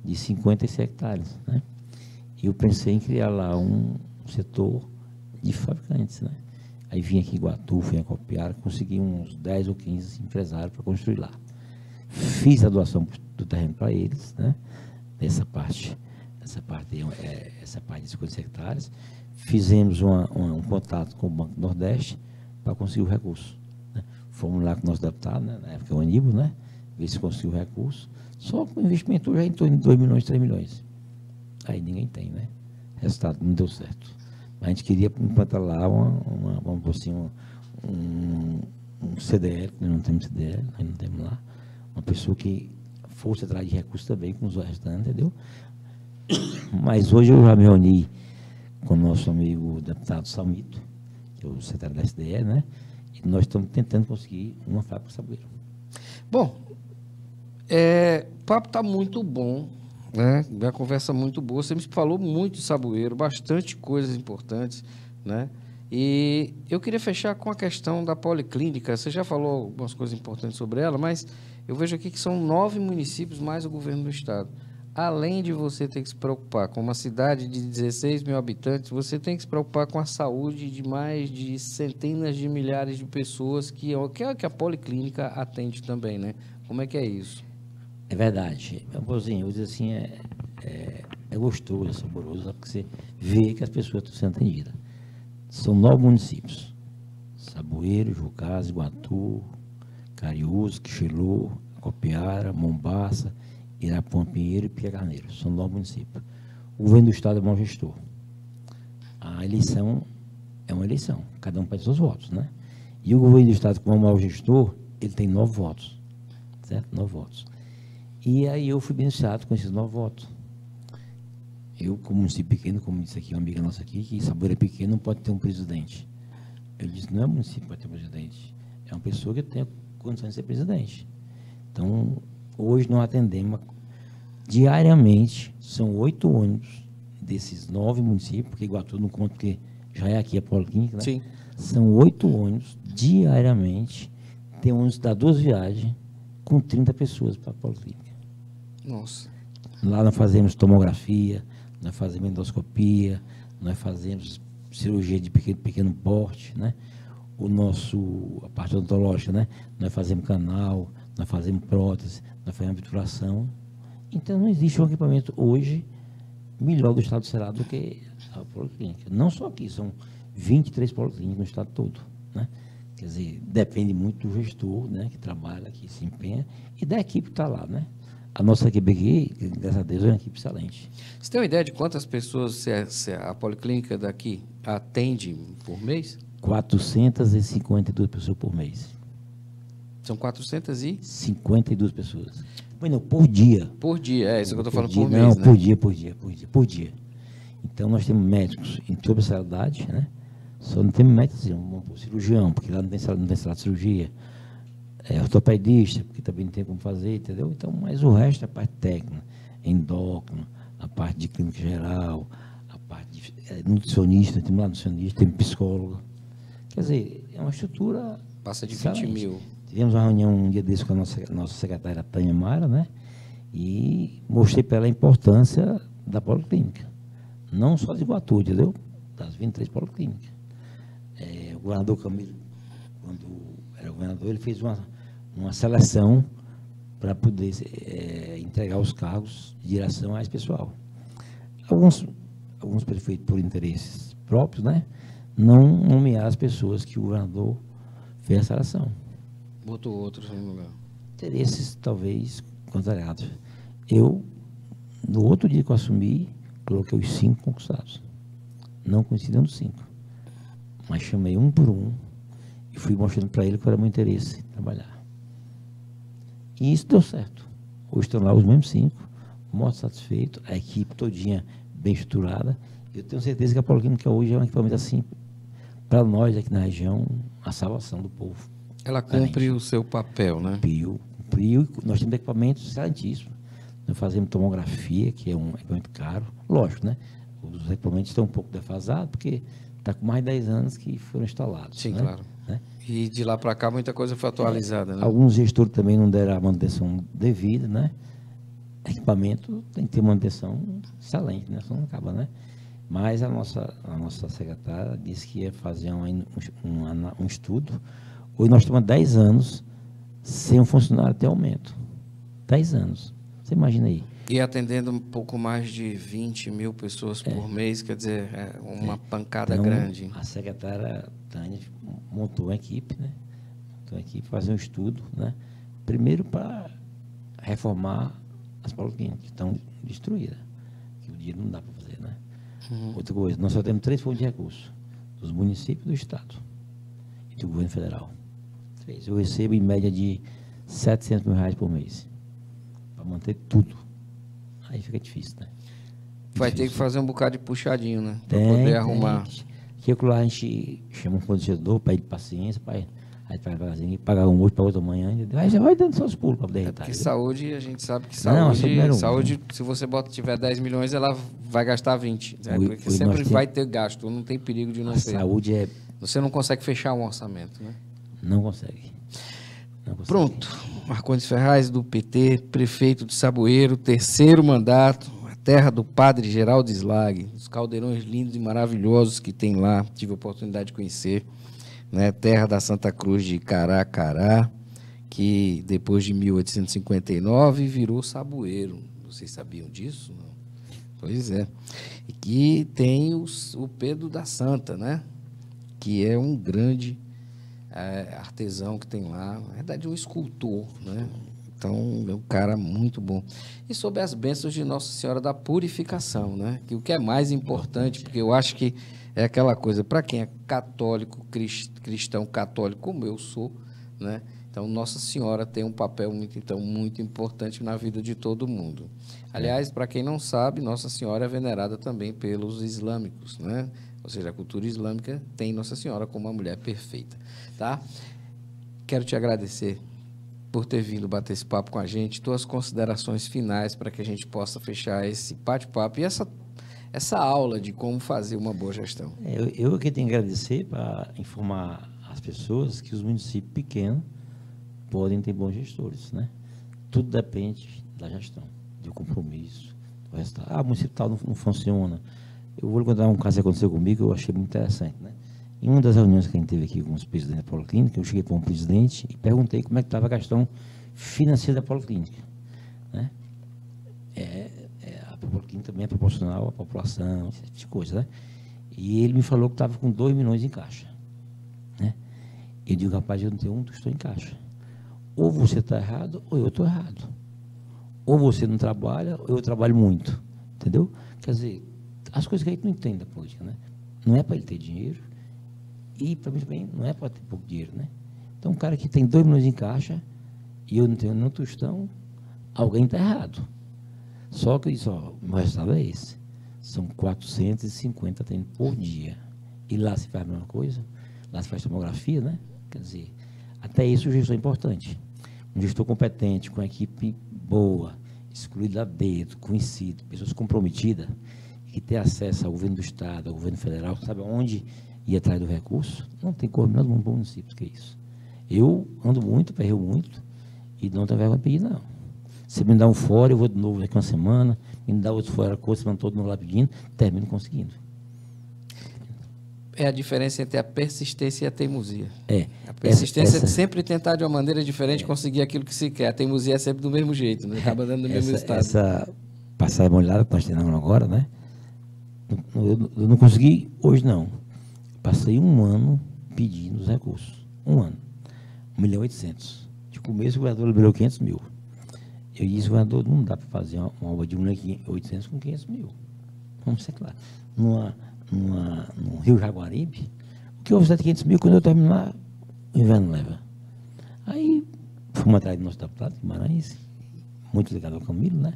de 56 hectares, né? E eu pensei em criar lá um setor de fabricantes, né? Aí vim aqui em Iguatu, fui a Copiara, consegui uns 10 ou 15 empresários para construir lá. Fiz a doação do terreno para eles, né? Essa parte de 50 hectares. Fizemos um contato com o Banco do Nordeste para conseguir o recurso, né? Fomos lá com o nosso deputado, né? Na época o Aníbal, né? Ver se conseguiu o recurso. Só com o investimento já em torno de 2 milhões, 3 milhões. Aí ninguém tem, né? Resultado, não deu certo. Mas a gente queria implantar lá vamos dizer assim, um CDL, nós não temos CDL, nós não temos lá. Uma pessoa que fosse atrás de recursos também, com os restantes, entendeu? Mas hoje eu já me reuni com o nosso amigo deputado Salmito, que é o secretário da SDE, né? E nós estamos tentando conseguir uma fábrica Saboeiro. Bom, o papo está muito bom, né? A conversa muito boa. Você me falou muito de Saboeiro, bastante coisas importantes, né? E eu queria fechar com a questão da policlínica. Você já falou algumas coisas importantes sobre ela, mas eu vejo aqui que são 9 municípios mais o governo do estado. Além de você ter que se preocupar com uma cidade de 16 mil habitantes, você tem que se preocupar com a saúde de mais de centenas de milhares de pessoas que a policlínica atende também, né? Como é que é isso? É verdade. Eu digo assim, é gostoso, é saboroso, porque você vê que as pessoas estão sendo atendidas. São 9 municípios: Saboeiro, Jucás, Iguatu, Cariús, Quixelô, Copiara, Mombaça, Irapuã Pinheiro e Pia Carneiro. São 9 municípios. O governo do estado é bom gestor. A eleição é uma eleição, cada um pede seus votos, né? E o governo do estado, como é um mau gestor, ele tem 9 votos, certo? 9 votos. E aí eu fui beneficiado com esses 9 votos. Eu, como município pequeno, como disse aqui uma amiga nossa aqui, que Saboeiro é pequeno, não pode ter um presidente. Eu disse, não é município que pode ter um presidente, é uma pessoa que tem a condição de ser presidente. Então, hoje nós atendemos diariamente, são 8 ônibus desses 9 municípios, porque Iguatu não conta, porque já é aqui a policlínica, né? Sim. São 8 ônibus diariamente, tem ônibus que dá 2 viagens, com 30 pessoas para a policlínica. Nossa. Lá nós fazemos tomografia, nós fazemos endoscopia, nós fazemos cirurgia de pequeno porte, né? A parte odontológica, né? Nós fazemos canal, nós fazemos prótese, nós fazemos obturação. Então, não existe um equipamento hoje melhor do estado do Ceará do que a policlínica. Não só aqui, são 23 policlínicas no estado todo, né? Quer dizer, depende muito do gestor, né, que trabalha, que se empenha, e da equipe que está lá, né? A nossa equipe aqui, graças a Deus, é uma equipe excelente. Você tem uma ideia de quantas pessoas a policlínica daqui atende por mês? 452 pessoas por mês. São 52 pessoas. Bueno, por dia. Por dia, é isso que eu estou falando, dia, por mês, não, né? Por dia. Então, nós temos médicos em toda a especialidade, né? Só não temos médicos, assim, um cirurgião, porque lá não tem sala de cirurgia. Ortopedista, porque também não tem como fazer, entendeu? Então, mas o resto é a parte técnica, endócrino, a parte de clínica geral, a parte de nutricionista, tem lá nutricionista, tem psicólogo. Quer dizer, é uma estrutura... Passa de 20 excelente. mil. Tivemos uma reunião um dia desse com a nossa secretária Tânia Mara, né? E mostrei para ela a importância da policlínica. Não só de Iguatu, entendeu? Das 23 policlínicas. O governador Camilo, quando era governador, ele fez uma seleção para poder entregar os cargos de direção a esse pessoal. Alguns prefeitos, por interesses próprios, né, não nomearam as pessoas que o governador fez a seleção. Botou outros no lugar. Interesses, talvez, contrariados. Eu, no outro dia que eu assumi, coloquei os 5 concursados. Não conheci nenhum dos 5. Mas chamei um por um e fui mostrando para ele que era meu interesse em trabalhar. E isso deu certo. Hoje estão lá os mesmos 5, muito satisfeitos, a equipe todinha bem estruturada. Eu tenho certeza que a Poloquímica hoje é um equipamento assim, para nós aqui na região, a salvação do povo. Ela cumpre o seu papel, né? Cumpriu. Nós temos equipamentos excelentíssimos. Nós fazemos tomografia, que é um equipamento caro. Lógico, né? Os equipamentos estão um pouco defasados, porque está com mais de 10 anos que foram instalados. Sim, né? claro. Né? E de lá para cá muita coisa foi atualizada, né? Alguns gestores também não deram a manutenção devida, né? Equipamento tem que ter manutenção excelente, né? Só não acaba, né? Mas a nossa secretária disse que ia fazer um estudo. Hoje nós estamos há 10 anos sem um funcionário ter aumento. 10 anos. Você imagina aí. E atendendo um pouco mais de 20 mil pessoas por mês, quer dizer, é uma pancada então, grande. A secretária Tânia montou uma equipe, né? Montou uma equipe, fazer um estudo, né? Primeiro para reformar as poliquínicas que estão destruídas, que o dinheiro não dá para fazer, né? Outra coisa, nós só temos 3 fontes de recursos, dos municípios, do Estado e do governo federal. 3. Eu recebo em média de R$700 mil por mês, para manter tudo. Aí fica difícil, né? Vai ter que fazer um bocado de puxadinho, né? Para poder arrumar. Que lá a gente chama um fornecedor para ir de paciência, aí pagar um hoje para outro amanhã, aí já vai dando seus pulos para poder retar. Porque saúde, a gente sabe que saúde, se você tiver 10 milhões, ela vai gastar 20. Porque sempre vai ter gasto, não tem perigo de não ter. Saúde é... Você não consegue fechar um orçamento, né? Não consegue. Pronto. Marcondes Ferraz, do PT, prefeito de Saboeiro, 3º mandato, a terra do padre Geraldo Slag, os caldeirões lindos e maravilhosos que tem lá, tive a oportunidade de conhecer, né? Terra da Santa Cruz de Caracará, que depois de 1859 virou Saboeiro. Vocês sabiam disso? Não? Pois é. E que tem o Pedro da Santa, né? Que é um grande artesão que tem lá, na verdade um escultor, né? Então é um cara muito bom. E sobre as bênçãos de Nossa Senhora da Purificação, né? Que o que é mais importante, porque eu acho que é aquela coisa, para quem é católico, cristão católico, como eu sou, né? Então Nossa Senhora tem um papel muito importante na vida de todo mundo. Aliás, para quem não sabe, Nossa Senhora é venerada também pelos islâmicos, né? Ou seja, a cultura islâmica tem Nossa Senhora como uma mulher perfeita, tá? Quero te agradecer por ter vindo bater esse papo com a gente, tuas considerações finais para que a gente possa fechar esse bate-papo e essa aula de como fazer uma boa gestão. Eu que tenho que agradecer para informar as pessoas que os municípios pequenos podem ter bons gestores, né? Tudo depende da gestão, do compromisso, do resultado. O município tal não funciona. Eu vou lhe contar um caso que aconteceu comigo que eu achei muito interessante, né? Em uma das reuniões que a gente teve aqui com os presidentes da Policlínica, eu cheguei para um presidente e perguntei como é que estava a questão financeira da Policlínica, né? A Policlínica também é proporcional à população, esse tipo de coisa, né? E ele me falou que estava com 2 milhões em caixa, né? Eu digo, rapaz, eu não tenho estou em caixa. Ou você está errado, ou eu estou errado. Ou você não trabalha, ou eu trabalho muito, entendeu? Quer dizer, as coisas que a gente não entende da política, né? Não é para ele ter dinheiro e, para mim também, não é para ter pouco dinheiro, né? Então, um cara que tem 2 milhões em caixa e eu não tenho nenhum tostão, alguém está errado. Só que isso, ó, o meu resultado é esse. São 450 treinos por dia. E lá se faz a mesma coisa, lá se faz tomografia, né? Quer dizer, até isso o gestor é importante. Um gestor competente, com uma equipe boa, excluído lá dentro, conhecido, pessoas comprometidas, que tem acesso ao governo do Estado, ao governo federal, sabe onde ir atrás do recurso, não tem como nós vamos para o município, que é isso. Eu ando muito, perreo muito, e não tenho vergonha de pedir, não. Se me dá um fora, eu vou de novo daqui uma semana, me dá outro fora, a semana todo no lá pedindo, termino conseguindo. É a diferença entre a persistência e a teimosia. A essa persistência é sempre tentar de uma maneira diferente conseguir aquilo que se quer. A teimosia é sempre do mesmo jeito, né? Acaba dando no mesmo estado. Essa passagem molhada que nós temos agora, né? Eu não consegui hoje, não. Passei 1 ano pedindo os recursos. 1 ano. 1.800.000. De começo, o governador liberou 500 mil. Eu disse, governador, não dá para fazer uma obra de 1.800.000 com 500 mil. Vamos ser claro. No Rio Jaguaribe, o que eu vou fazer de 500 mil, quando eu terminar, o inverno leva. Aí fomos atrás do nosso deputado Guimarães, muito ligado ao Camilo, né?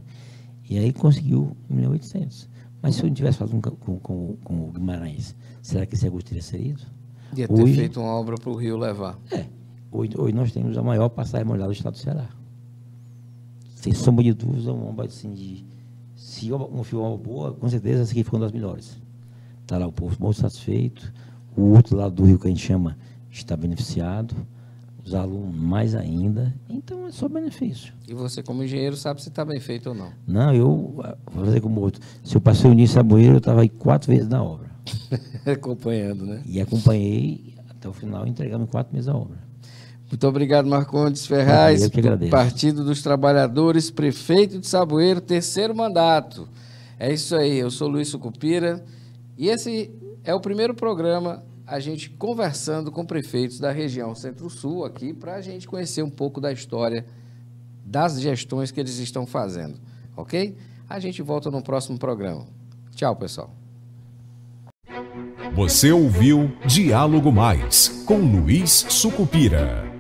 E aí conseguiu 1.800.000. Mas se eu não tivesse falado com o Guimarães, será que esse recurso teria saído? Ia ter feito uma obra para o Rio levar. Hoje nós temos a maior passagem molhada do estado do Ceará. Sem sombra de dúvida, uma obra assim se não for uma obra boa, com certeza essa aqui foi uma das melhores. Está lá o povo muito satisfeito, o outro lado do rio que a gente chama está beneficiado, os alunos mais ainda, então é só benefício. E você, como engenheiro, sabe se está bem feito ou não? Não, eu vou fazer como outro. Se eu passei o início a Saboeiro, eu estava aí 4 vezes na obra. Acompanhando, né? E acompanhei até o final, entregamos 4 meses a obra. Muito obrigado, Marcondes Ferraz, eu que agradeço. Partido dos Trabalhadores, prefeito de Saboeiro, 3º mandato. É isso aí, eu sou Luiz Sucupira e esse é o primeiro programa a gente conversando com prefeitos da região Centro-Sul aqui para a gente conhecer um pouco da história das gestões que eles estão fazendo, ok? A gente volta no próximo programa. Tchau, pessoal. Você ouviu Diálogo Mais, com Luiz Sucupira.